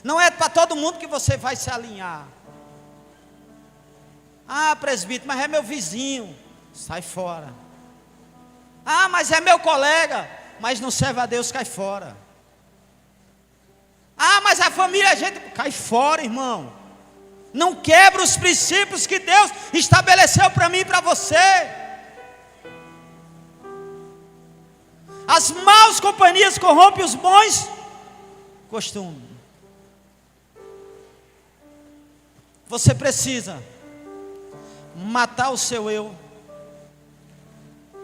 Não é para todo mundo que você vai se alinhar. Ah, presbítero, mas é meu vizinho. Sai fora. Ah, mas é meu colega. Mas não serve a Deus, cai fora. Ah, mas a família é gente. Cai fora, irmão. Não quebra os princípios que Deus estabeleceu para mim e para você. As maus companhias corrompem os bons costume. Você precisa matar o seu eu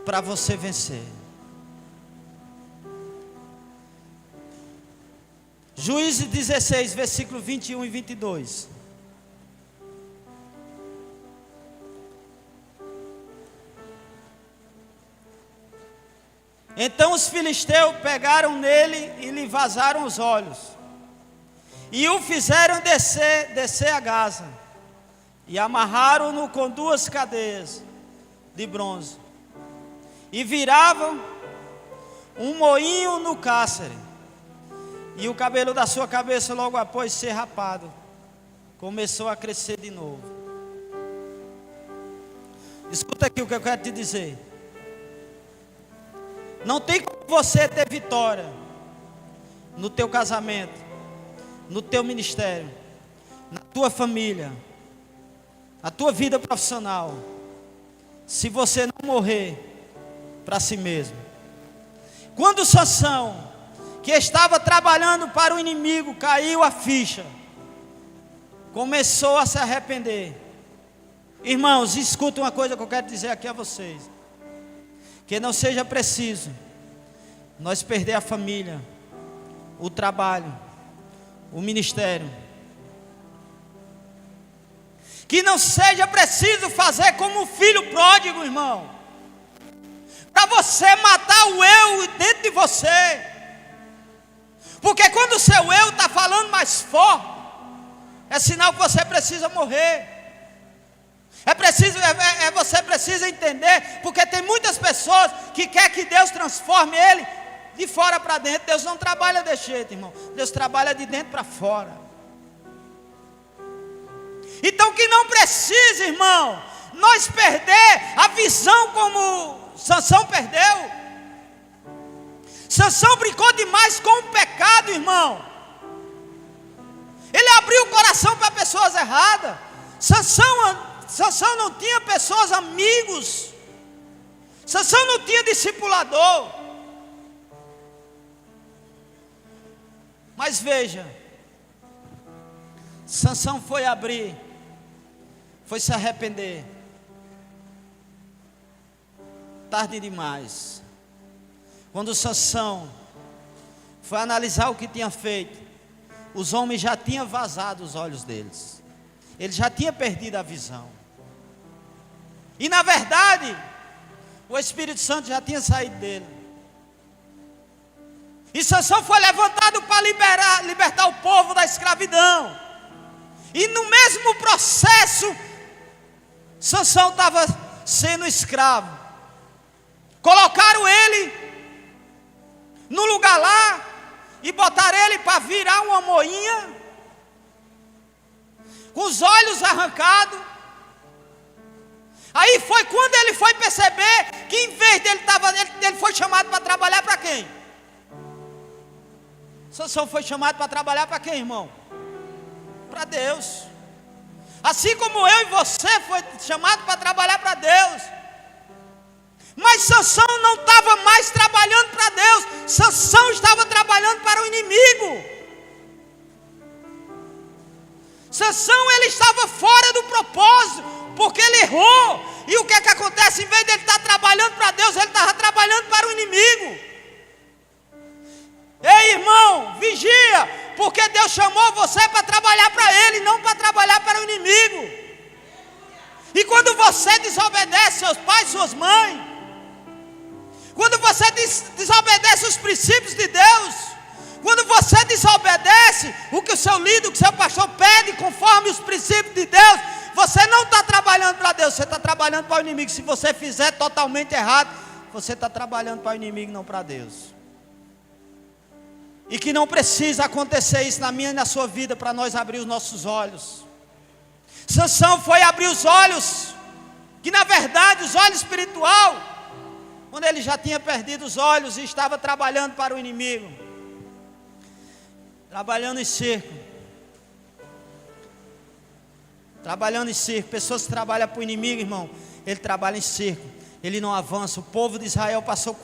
para você vencer. Juízes 16, versículo 21 e 22. Então os filisteus pegaram nele e lhe vazaram os olhos, e o fizeram descer a Gaza, e amarraram-no com 2 cadeias de bronze, e viravam um moinho no cárcere, e o cabelo da sua cabeça, logo após ser rapado, começou a crescer de novo. Escuta aqui o que eu quero te dizer. Não tem como você ter vitória no teu casamento, no teu ministério, na tua família, na tua vida profissional, se você não morrer para si mesmo. Quando Sansão, que estava trabalhando para o inimigo, caiu a ficha, começou a se arrepender. Irmãos, escuta uma coisa que eu quero dizer aqui a vocês. Que não seja preciso nós perder a família, o trabalho, o ministério. Que não seja preciso fazer como o filho pródigo, irmão, para você matar o eu dentro de você. Porque quando o seu eu está falando mais forte, é sinal que você precisa morrer. Você precisa entender, porque tem muitas pessoas que querem que Deus transforme ele de fora para dentro. Deus não trabalha desse jeito, irmão. Deus trabalha de dentro para fora. Então que não precisa, irmão, nós perder a visão como Sansão perdeu. Sansão brincou demais com o pecado, irmão. Ele abriu o coração para pessoas erradas. Sansão não tinha pessoas, amigos. Sansão não tinha discipulador. Mas veja, Sansão foi se arrepender. Tarde demais. Quando Sansão foi analisar o que tinha feito, os homens já tinham vazado os olhos deles. Ele já tinha perdido a visão. E na verdade, o Espírito Santo já tinha saído dele. E Sansão foi levantado para libertar o povo da escravidão. E no mesmo processo, Sansão estava sendo escravo. Colocaram ele no lugar lá e botaram ele para virar uma moinha, com os olhos arrancados. Aí foi quando ele foi perceber que em vez dele ele foi chamado para trabalhar para quem? Sansão foi chamado para trabalhar para quem, irmão? Para Deus. Assim como eu e você foi chamado para trabalhar para Deus. Mas Sansão não estava mais trabalhando para Deus. Sansão estava trabalhando para o inimigo. Sansão, ele estava fora do propósito, porque ele errou. E o que é que acontece? Em vez de ele estar trabalhando para Deus, ele estava trabalhando para o inimigo. Ei, irmão, vigia, porque Deus chamou você para trabalhar para Ele, não para trabalhar para o inimigo. E quando você desobedece seus pais, suas mães, quando você desobedece os princípios de Deus, quando você desobedece o que o seu líder, o que o seu pastor pede, conforme os princípios de Deus, você não está trabalhando para Deus, você está trabalhando para o inimigo. Se você fizer totalmente errado, você está trabalhando para o inimigo, não para Deus. E que não precisa acontecer isso na minha e na sua vida para nós abrir os nossos olhos. Sansão foi abrir os olhos, que na verdade os olhos espiritual, quando ele já tinha perdido os olhos e estava trabalhando para o inimigo, trabalhando em circo. Trabalhando em circo. Pessoas que trabalham para o inimigo, irmão, ele trabalha em circo, ele não avança. O povo de Israel passou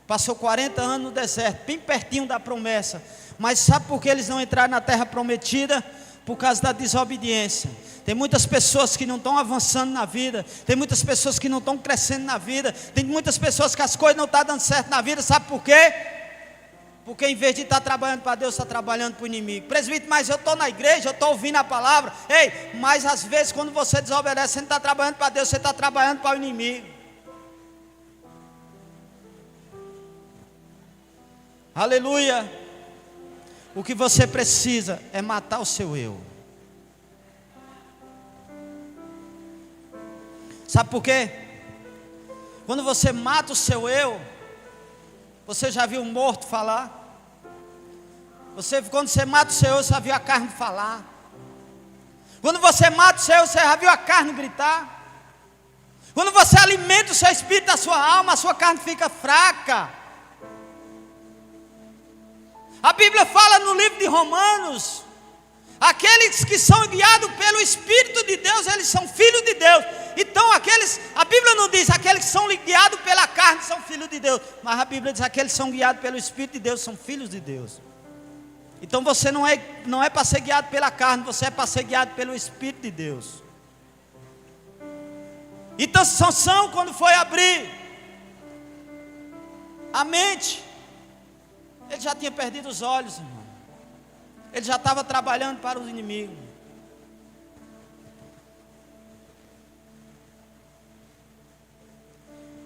Passou 40 anos no deserto, bem pertinho da promessa. Mas sabe por que eles não entraram na terra prometida? Por causa da desobediência. Tem muitas pessoas que não estão avançando na vida. Tem muitas pessoas que não estão crescendo na vida. Tem muitas pessoas que as coisas não estão dando certo na vida. Sabe por quê? Porque em vez de estar trabalhando para Deus, está trabalhando para o inimigo. Presbítero, mas eu estou na igreja, eu estou ouvindo a palavra. Ei, mas às vezes quando você desobedece, você não está trabalhando para Deus, você está trabalhando para o inimigo. Aleluia. O que você precisa é matar o seu eu. Sabe por quê? Quando você mata o seu eu, você já viu um morto falar? Quando você mata o seu eu, você já viu a carne falar? Quando você mata o seu eu, você já viu a carne gritar? Quando você alimenta o seu espírito, a sua alma, a sua carne fica fraca. A Bíblia fala no livro de Romanos: aqueles que são guiados pelo Espírito de Deus, eles são filhos de Deus. Então a Bíblia não diz aqueles que são guiados pela carne são filhos de Deus, mas a Bíblia diz aqueles que são guiados pelo Espírito de Deus são filhos de Deus. Então você não é para ser guiado pela carne, você é para ser guiado pelo Espírito de Deus. Então Sansão, quando foi abrir a mente, ele já tinha perdido os olhos, irmão. Ele já estava trabalhando para os inimigos.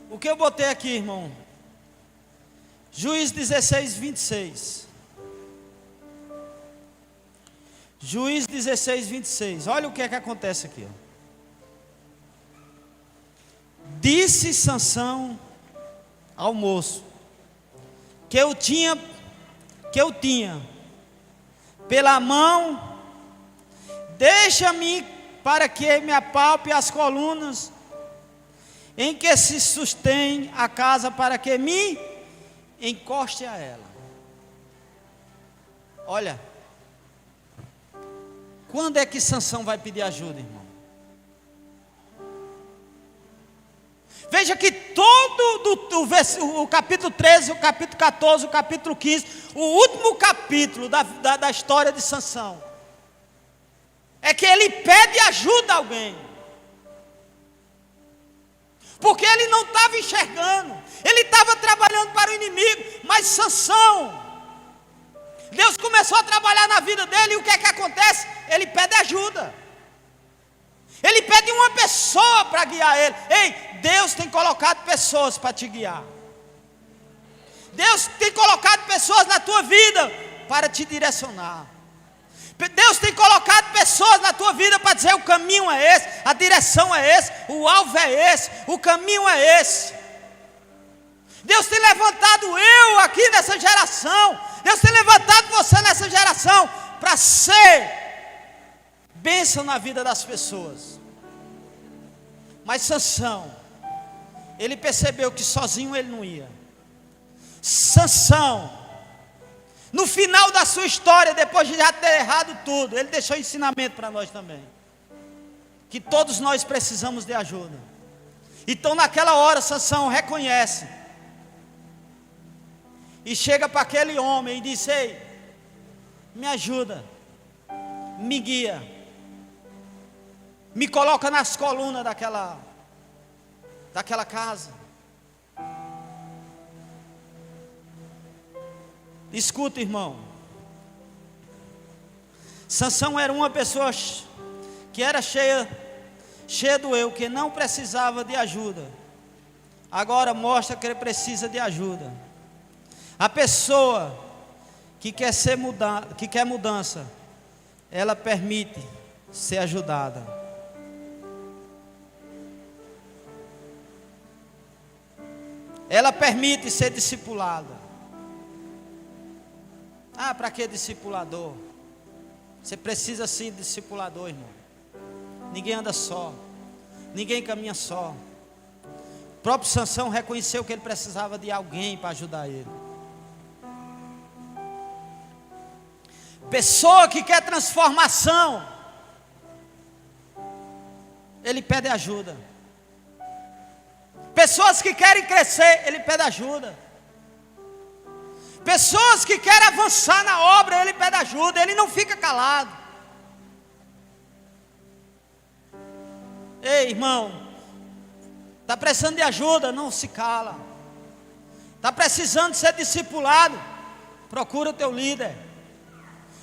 O que eu botei aqui, irmão? Juízes 16, 26. Juízes 16, 26. Olha o que é que acontece aqui. Disse Sansão ao moço que eu tinha pela mão, deixa-me para que me apalpe as colunas em que se sustém a casa, para que me encoste a ela. Olha, quando é que Sansão vai pedir ajuda, irmão? Veja que todo o capítulo 13, o capítulo 14, o capítulo 15, o último capítulo da história de Sansão, é que ele pede ajuda a alguém. Porque ele não estava enxergando, ele estava trabalhando para o inimigo. Mas Sansão, Deus começou a trabalhar na vida dele, e o que é que acontece? Ele pede ajuda. Ele pede uma pessoa para guiar ele. Ei, Deus tem colocado pessoas para te guiar. Deus tem colocado pessoas na tua vida para te direcionar. Deus tem colocado pessoas na tua vida para dizer: o caminho é esse, a direção é esse, o alvo é esse, o caminho é esse. Deus tem levantado eu aqui nessa geração, Deus tem levantado você nessa geração para ser bênção na vida das pessoas. Mas Sansão, ele percebeu que sozinho ele não ia. Sansão, no final da sua história, depois de já ter errado tudo, ele deixou ensinamento para nós também, que todos nós precisamos de ajuda. Então naquela hora Sansão reconhece, e chega para aquele homem e diz: ei, me ajuda, me guia, me coloca nas colunas daquela casa. Escuta, irmão, Sansão era uma pessoa que era cheia do eu, que não precisava de ajuda. Agora mostra que ele precisa de ajuda. A pessoa que quer mudança, ela permite ser ajudada. Ela permite ser discipulada. Ah, para que discipulador? Você precisa sim de discipulador, irmão. Ninguém anda só, ninguém caminha só. O próprio Sansão reconheceu que ele precisava de alguém para ajudar ele. Pessoa que quer transformação, ele pede ajuda. Pessoas que querem crescer, ele pede ajuda. Pessoas que querem avançar na obra, ele pede ajuda, ele não fica calado. Ei, irmão, está precisando de ajuda, não se cala. Está precisando ser discipulado, procura o teu líder.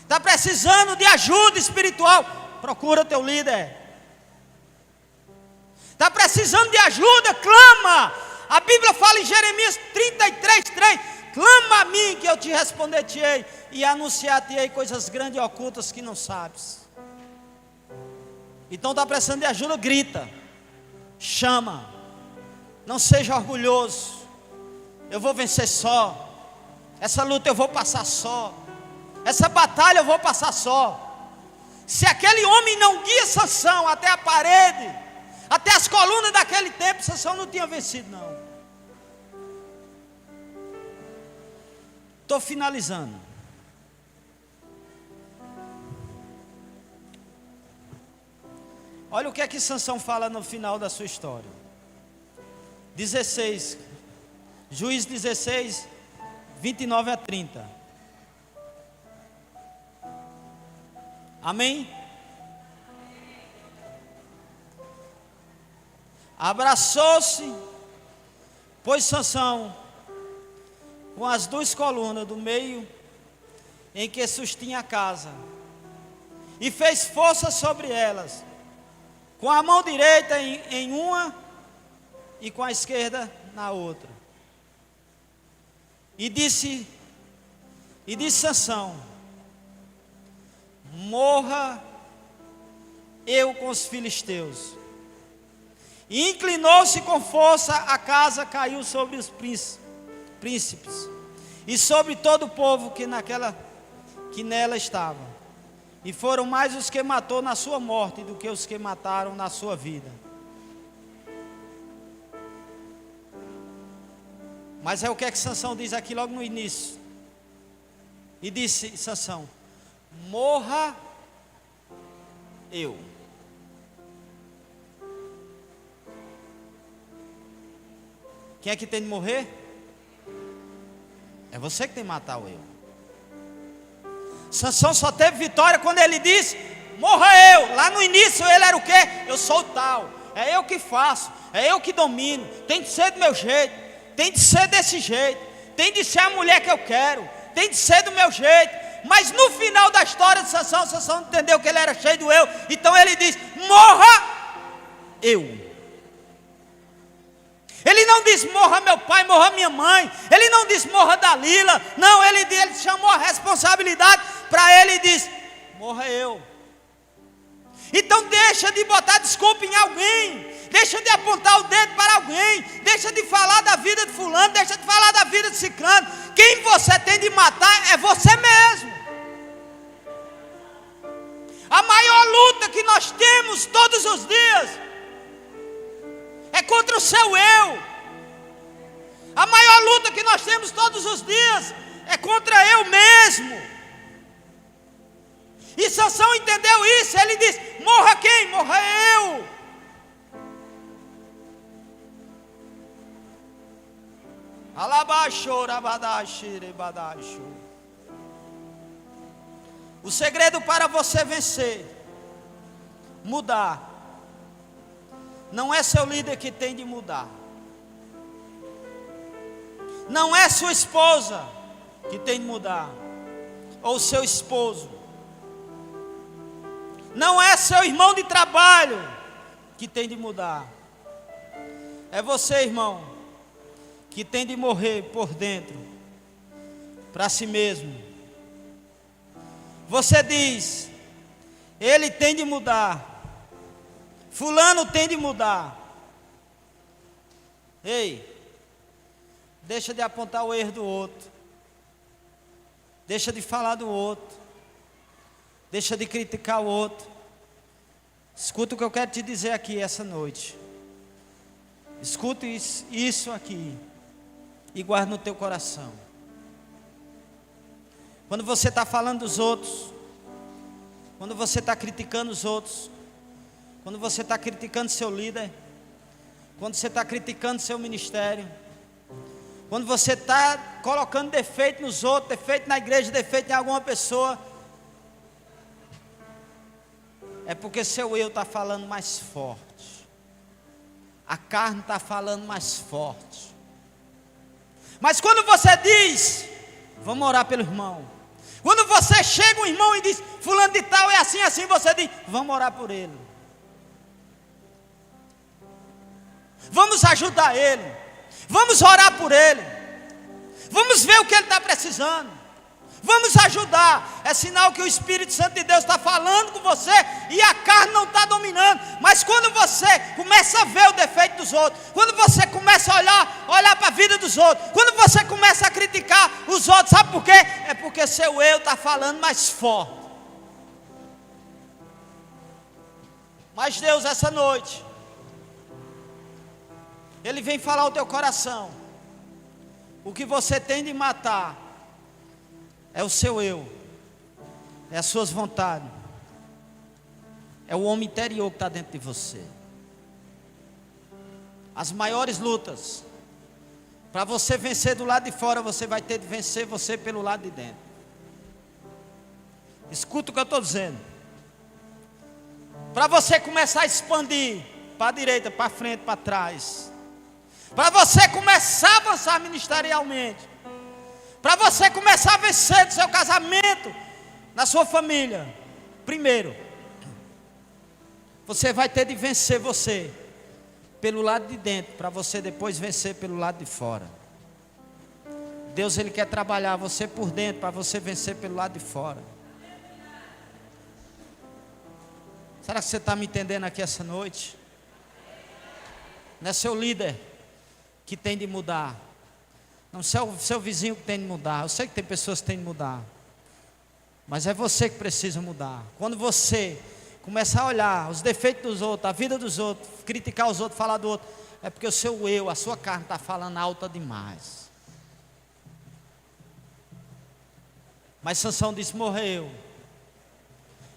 Está precisando de ajuda espiritual, procura o teu líder. Está precisando de ajuda, clama. A Bíblia fala em Jeremias 33:3: clama a mim que eu te responder-te-ei e anunciar-te-ei coisas grandes e ocultas que não sabes. Então está precisando de ajuda, grita, chama, não seja orgulhoso. Eu vou vencer só, essa luta eu vou passar só, essa batalha eu vou passar só. Se aquele homem não guia Sansão até a parede, até as colunas daquele tempo, Sansão não tinha vencido não. Estou finalizando. Olha o que é que Sansão fala no final da sua história. 16, Juízes 16, 29 a 30. Amém? Abraçou-se, pois Sansão, com as duas colunas do meio, em que sustinha a casa, e fez força sobre elas, com a mão direita em uma, e com a esquerda na outra. E disse Sansão: morra eu com os filisteus. E inclinou-se com força, a casa caiu sobre os príncipes e sobre todo o povo que nela estava. E foram mais os que matou na sua morte do que os que mataram na sua vida. Mas é o que é que Sansão diz aqui logo no início. E disse Sansão: morra eu. Quem é que tem de morrer? É você que tem de matar o eu. Sansão só teve vitória quando ele disse: morra eu. Lá no início ele era o quê? Eu sou o tal, é eu que faço, é eu que domino. Tem de ser do meu jeito, tem de ser desse jeito, tem de ser a mulher que eu quero, tem de ser do meu jeito. Mas no final da história de Sansão, Sansão entendeu que ele era cheio do eu. Então ele diz: morra eu. Ele não diz morra meu pai, morra minha mãe. Ele não diz morra Dalila. Não, ele chamou a responsabilidade para ele e diz: morra eu. Então deixa de botar desculpa em alguém. Deixa de apontar o dedo para alguém. Deixa de falar da vida de fulano. Deixa de falar da vida de ciclano. Quem você tem de matar é você mesmo. A maior luta que nós temos todos os dias é contra o seu eu. A maior luta que nós temos todos os dias é contra eu mesmo. E Sansão entendeu isso. Ele diz: morra quem? Morra eu. O segredo para você vencer, mudar, não é seu líder que tem de mudar. Não é sua esposa que tem de mudar, ou seu esposo. Não é seu irmão de trabalho que tem de mudar. É você, irmão, que tem de morrer por dentro, para si mesmo. Você diz: ele tem de mudar, fulano tem de mudar. Ei, deixa de apontar o erro do outro, deixa de falar do outro, deixa de criticar o outro. Escuta o que eu quero te dizer aqui essa noite. Escuta isso aqui e guarda no teu coração. Quando você está falando dos outros, quando você está criticando os outros, quando você está criticando seu líder, quando você está criticando seu ministério, quando você está colocando defeito nos outros, defeito na igreja, defeito em alguma pessoa, é porque seu eu está falando mais forte. A carne está falando mais forte. Mas quando você diz, vamos orar pelo irmão. Quando você chega um irmão e diz, fulano de tal é assim, assim, você diz, vamos orar por ele. Vamos ajudar ele. Vamos orar por ele. Vamos ver o que ele está precisando. Vamos ajudar. É sinal que o Espírito Santo de Deus está falando com você e a carne não está dominando. Mas quando você começa a ver o defeito dos outros, quando você começa a olhar para a vida dos outros, quando você começa a criticar os outros, sabe por quê? É porque seu eu está falando mais forte. Mas Deus, essa noite, Ele vem falar ao teu coração. O que você tem de matar é o seu eu, é as suas vontades, é o homem interior que está dentro de você. As maiores lutas, para você vencer do lado de fora, você vai ter de vencer você pelo lado de dentro. Escuta o que eu estou dizendo. Para você começar a expandir, para a direita, para a frente, para trás, para você começar a avançar ministerialmente, para você começar a vencer do seu casamento, na sua família, primeiro, você vai ter de vencer você pelo lado de dentro, para você depois vencer pelo lado de fora. Deus, Ele quer trabalhar você por dentro, para você vencer pelo lado de fora. Será que você está me entendendo aqui essa noite? Não é seu líder que tem de mudar. Não é o seu vizinho que tem de mudar. Eu sei que tem pessoas que têm de mudar, mas é você que precisa mudar. Quando você começar a olhar os defeitos dos outros, a vida dos outros, criticar os outros, falar do outro, é porque o seu eu, a sua carne está falando alta demais. Mas Sansão disse, morreu.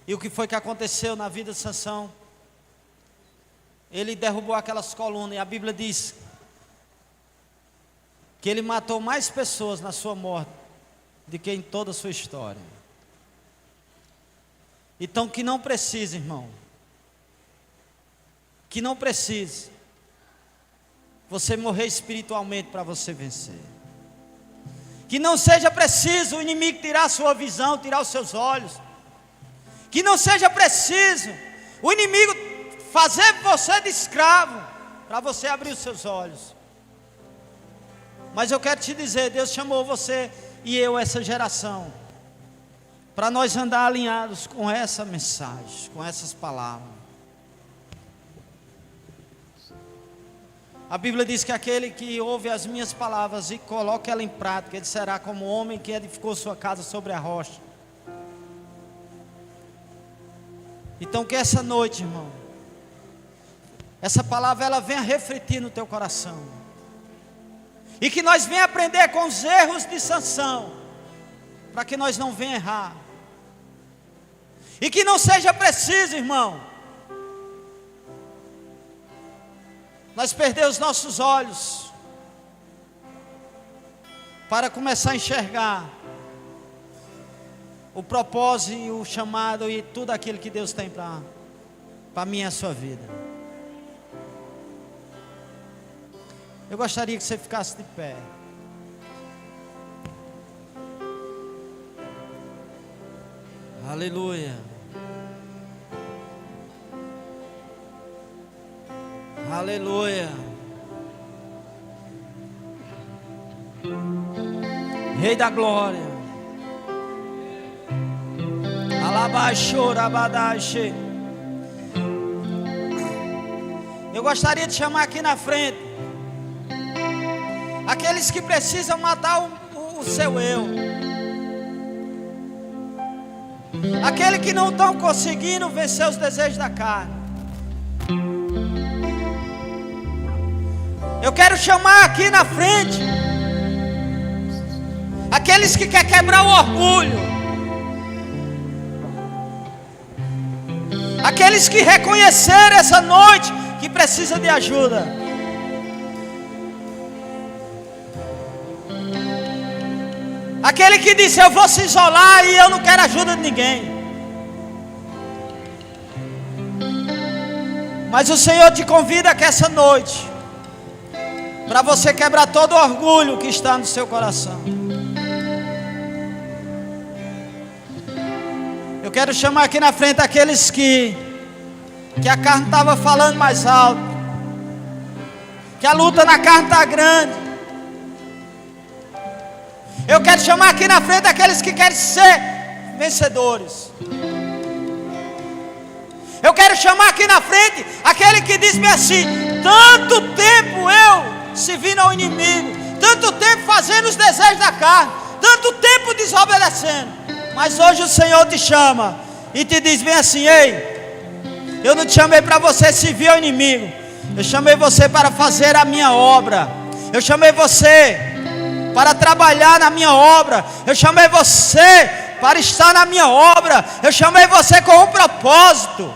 E o que foi que aconteceu na vida de Sansão? Ele derrubou aquelas colunas, e a Bíblia diz que ele matou mais pessoas na sua morte do que em toda a sua história. Então que não precise, irmão, que não precise você morrer espiritualmente para você vencer. Que não seja preciso o inimigo tirar a sua visão, tirar os seus olhos. Que não seja preciso o inimigo fazer você de escravo para você abrir os seus olhos. Mas eu quero te dizer, Deus chamou você e eu, essa geração, para nós andar alinhados com essa mensagem, com essas palavras. A Bíblia diz que aquele que ouve as minhas palavras e coloca ela em prática, ele será como o homem que edificou sua casa sobre a rocha. Então que essa noite, irmão, essa palavra ela venha refletir no teu coração. E que nós venhamos aprender com os erros de Sansão, para que nós não venhamos errar. E que não seja preciso, irmão, nós perder os nossos olhos para começar a enxergar o propósito e o chamado e tudo aquilo que Deus tem para mim e a sua vida. Eu gostaria que você ficasse de pé. Aleluia. Aleluia. Rei da glória. Alabaxorabadaxe. Eu gostaria de chamar aqui na frente aqueles que precisam matar o seu eu, aquele que não estão conseguindo vencer os desejos da carne. Eu quero chamar aqui na frente aqueles que querem quebrar o orgulho, aqueles que reconheceram essa noite que precisa de ajuda. aquele que disse: eu vou se isolar e eu não quero ajuda de ninguém. Mas o Senhor te convida que essa noite, para você quebrar todo o orgulho que está no seu coração, eu quero chamar aqui na frente aqueles que a carne estava falando mais alto, que a luta na carne está grande. Eu quero chamar aqui na frente aqueles que querem ser vencedores. Eu quero chamar aqui na frente aquele que diz-me assim: tanto tempo eu servindo ao inimigo, tanto tempo fazendo os desejos da carne, tanto tempo desobedecendo, mas hoje o Senhor te chama e te diz bem assim: ei, eu não te chamei para você servir ao inimigo, eu chamei você para fazer a minha obra, eu chamei você para trabalhar na minha obra, eu chamei você para estar na minha obra, eu chamei você com um propósito.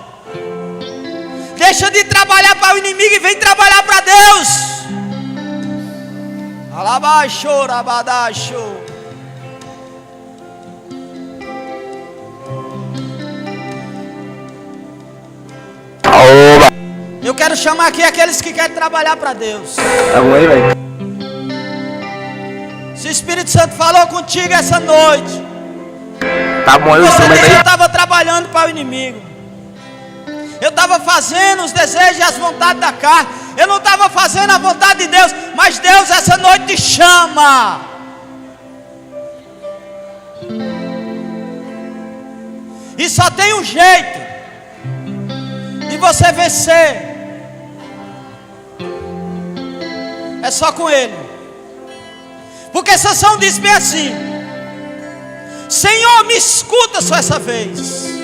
Deixa de trabalhar para o inimigo e vem trabalhar para Deus. Alabaixo, rabadaixo. Eu quero chamar aqui aqueles que querem trabalhar para Deus. Tá bom aí, velho? Se o Espírito Santo falou contigo essa noite, Tá bom aí o você instrumento disse: eu aí? estava trabalhando para o inimigo, eu estava fazendo os desejos e as vontades da carne, eu não estava fazendo a vontade de Deus. Mas Deus essa noite te chama. E só tem um jeito de você vencer, é só com Ele. Porque Sansão disse bem assim: Senhor, me escuta só essa vez.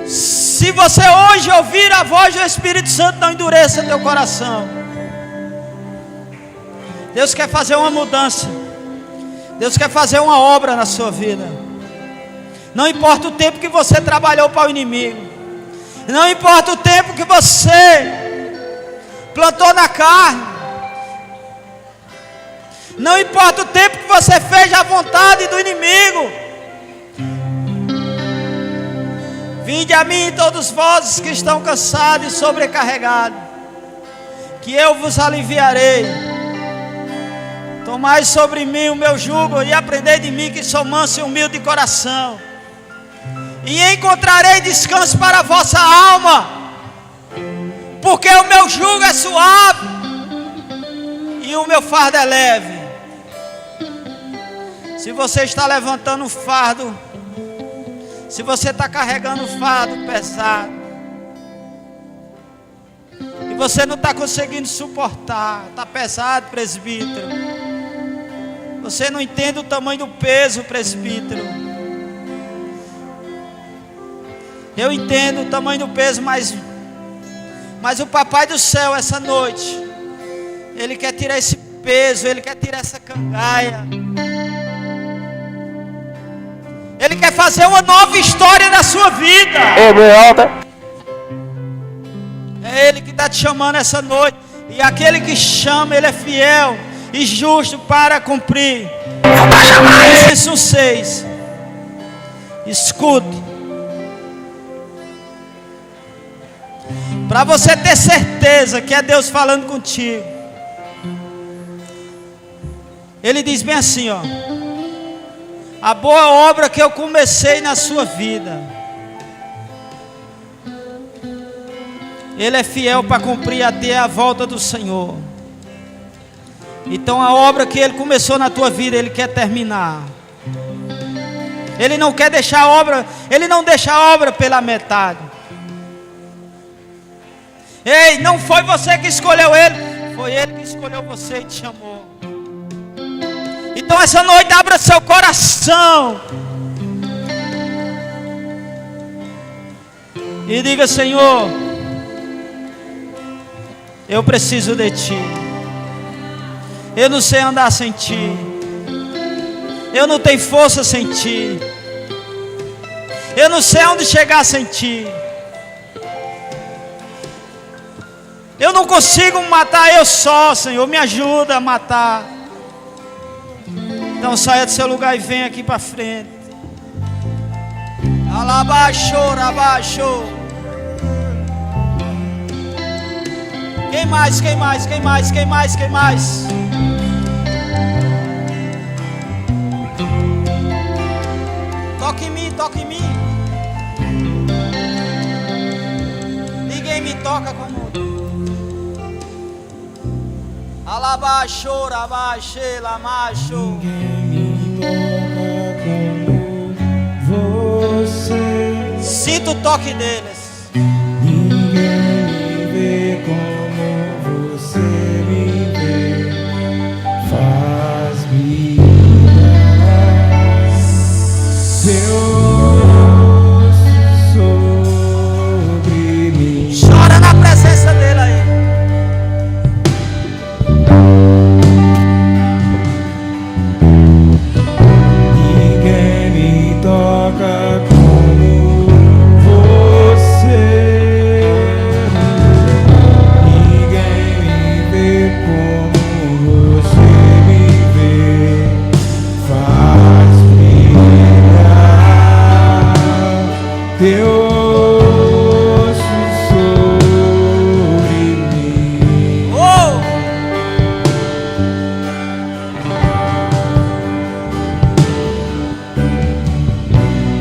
Se você hoje ouvir a voz do Espírito Santo, não endureça teu coração. Deus quer fazer uma mudança, Deus quer fazer uma obra na sua vida. Não importa o tempo que você trabalhou para o inimigo, não importa o tempo que você plantou na carne, não importa o tempo que você fez a vontade do inimigo. Vinde a mim todos vós que estão cansados e sobrecarregados, que eu vos aliviarei. Tomai sobre mim o meu jugo e aprendei de mim, que sou manso e humilde de coração, e encontrarei descanso para a vossa alma, porque o meu jugo é suave e o meu fardo é leve. Se você está levantando um fardo, se você está carregando um fardo pesado, e você não está conseguindo suportar, está pesado, presbítero, você não entende o tamanho do peso, presbítero. Eu entendo o tamanho do peso, mas o Papai do Céu essa noite, Ele quer tirar esse peso, Ele quer tirar essa cangaia. Ele quer fazer uma nova história na sua vida. É Ele que está te chamando essa noite. E aquele que chama, Ele é fiel e justo para cumprir. Verso 6. Escute. Para você ter certeza que é Deus falando contigo. Ele diz bem assim, ó: a boa obra que eu comecei na sua vida, Ele é fiel para cumprir até a volta do Senhor. Então a obra que Ele começou na tua vida, Ele quer terminar. Ele não quer deixar a obra, Ele não deixa a obra pela metade. Ei, não foi você que escolheu Ele, foi Ele que escolheu você e te chamou. Então essa noite abra seu coração e diga: Senhor, eu preciso de Ti. Eu não sei andar sem Ti. Eu não tenho força sem Ti. Eu não sei onde chegar sem Ti. Eu não consigo matar eu só, Senhor. Me ajuda a matar. Então saia do seu lugar e venha aqui para frente. Alabaixou, rabaixou. Quem mais, quem mais, quem mais, quem mais, quem mais? Toque em mim, toque em mim. Ninguém me toca como Alabaixou, rabaixei, lamacho. Sinto o toque deles. Ninguém me vê como você me vê. Faz-me Deus sobre mim. Chora na presença dele aí. Ninguém me toca como você. Ninguém me vê como você me vê. Faz-me Deus sobre mim. Oh!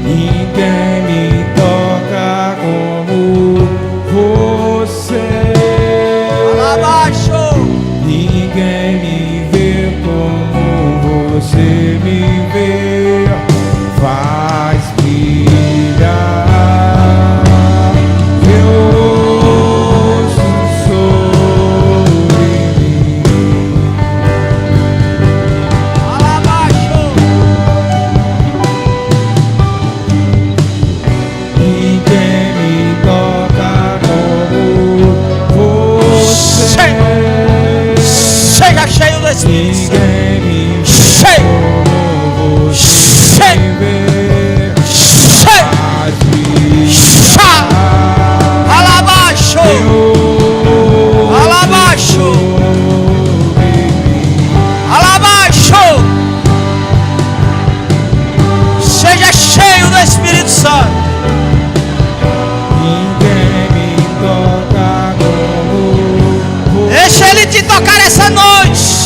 Ninguém me toca como você. Alabaixou. Ninguém me vê como você me vê. Faz brilhar Deus sobre mim. Alabaixou. Ninguém me toca como você. Chega cheio do Espírito Santo. Ninguém me Cheio. como você Cheio. me vê. Cheio. Faz brilhar Chá. Alabaixou. Alabaixou. Alabaixou. Seja cheio do Espírito Santo. Ninguém me toca como Deixa Ele te tocar essa noite.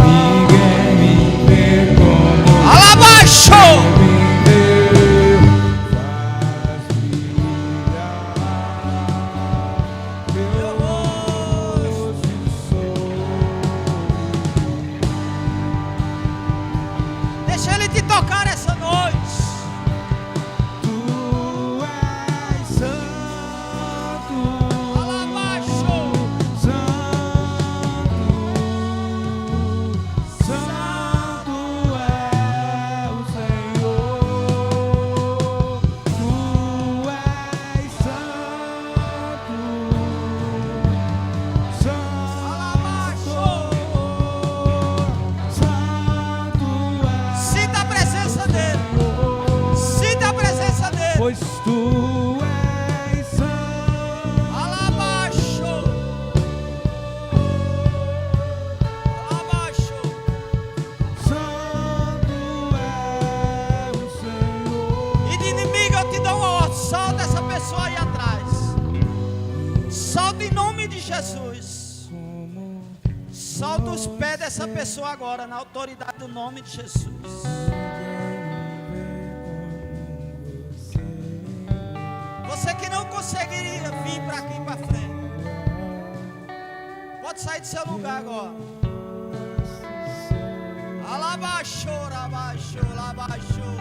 ninguém me vê como Alabaixou. me vê. Faz brilhar Deus Deixa Ele te tocar essa noite. Tu és santo. Alabaixou. Santo é o Senhor, Tu és santo, Alabaixou. Santo é Sinta a presença dele. Sinta a presença dele. pois Tu és santo. Alabaixou. Alabaixou. Santo é o Senhor. E de inimigo eu te dou uma ordem. Solta essa pessoa aí atrás. Solta em nome de Jesus. Solta os pés dessa pessoa agora, na autoridade do nome de Jesus. Você que não conseguiria vir para aqui para frente, pode sair do seu lugar agora. Alabaixou, abaixou, abaixou.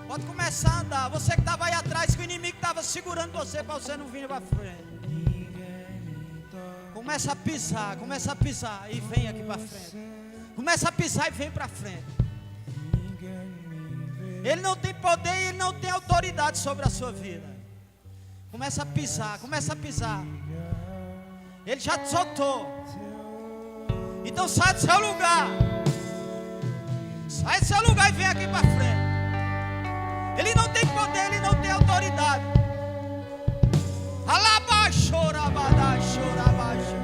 Pode começar a andar. Você que estava aí atrás, que o inimigo estava segurando você para você não vir para frente. Começa a pisar e vem aqui para frente. Começa a pisar e vem para frente. Ele não tem poder e ele não tem autoridade sobre a sua vida. Começa a pisar, começa a pisar. Ele já te soltou. Então sai do seu lugar. Sai do seu lugar e vem aqui para frente. Ele não tem poder, ele não tem autoridade. Alabaixo, rabadaixo, rabaixo.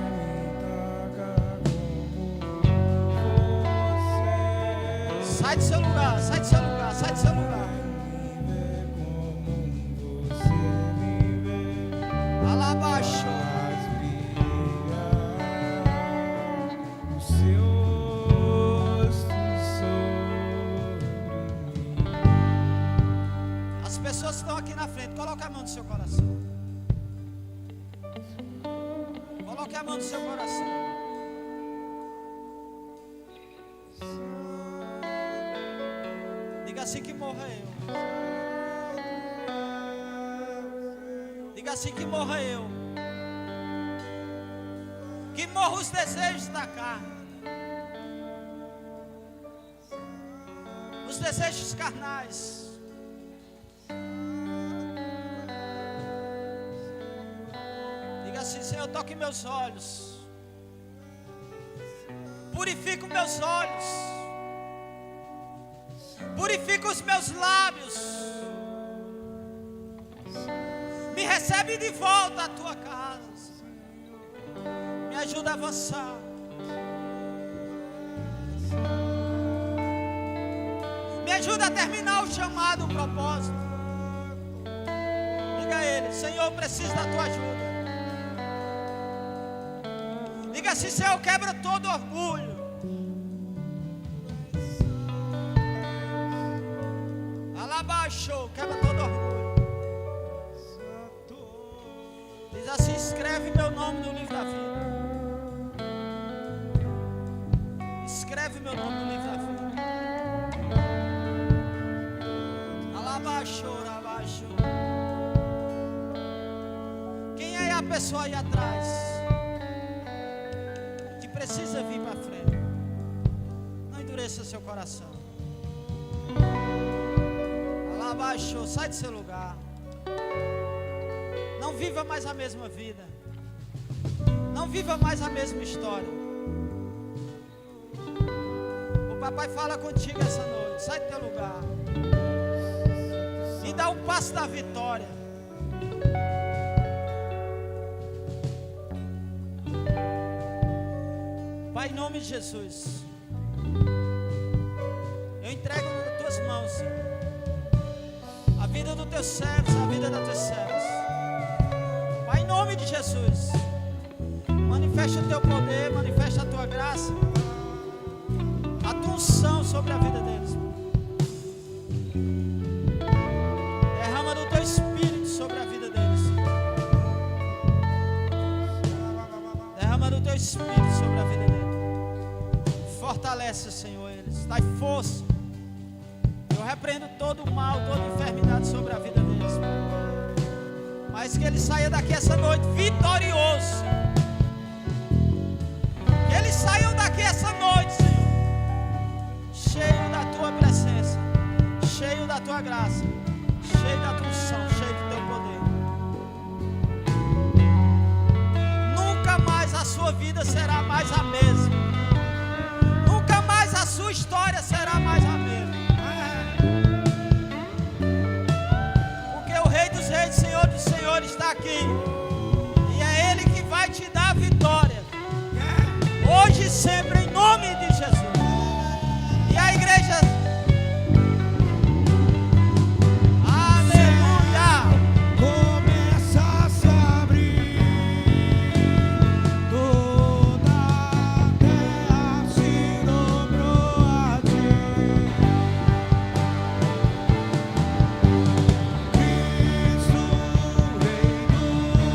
Sai do seu lugar, sai do seu lugar, sai do seu lugar. Alabaixo. As pessoas que estão aqui na frente, coloque a mão no seu coração. Coloque a mão no seu coração. Diga assim que morra eu. Diga assim que morra eu. Que morra os desejos da carne. Os desejos carnais. Diga assim, Senhor, toque meus olhos. Purifica os meus olhos. Purifica os meus lábios. Me recebe de volta à tua casa. Me ajuda a avançar. Me ajuda a terminar o chamado, o propósito. Diga a Ele, Senhor, eu preciso da tua ajuda. Diga assim, Senhor, quebra todo orgulho. Alabaixo, quebra todo orgulho. Diz assim, escreve meu nome no livro da vida. Escreve meu nome no livro da vida. Alabaixo, alabaixo. Quem é a pessoa aí atrás que precisa vir para frente? Não endureça seu coração. Alabaixo, sai do seu lugar. Não viva mais a mesma vida. Não viva mais a mesma história. O papai fala contigo essa noite. Sai do teu lugar. E dá um passo da vitória. Pai, em nome de Jesus, eu entrego nas tuas mãos, Senhor, a vida dos teus servos, a vida das tuas servas. Pai, em nome de Jesus, manifesta o teu poder, manifesta a tua graça, a tua unção sobre a vida deles. Derrama do teu Espírito sobre a vida deles. Derrama do teu Espírito sobre a vida deles. Fortalece, Senhor, eles. Dai força. Eu repreendo todo o mal, toda enfermidade sobre a vida deles. Mas que ele saia daqui essa noite vitorioso. Que eles saiam daqui essa noite, Senhor, cheio da tua presença, cheio da tua graça, cheio da tua unção, cheio do teu poder. Nunca mais a sua vida será mais a mesma. Nunca mais a sua história será mais a mesma. Porque o Rei dos Reis, Senhor dos Senhores está aqui.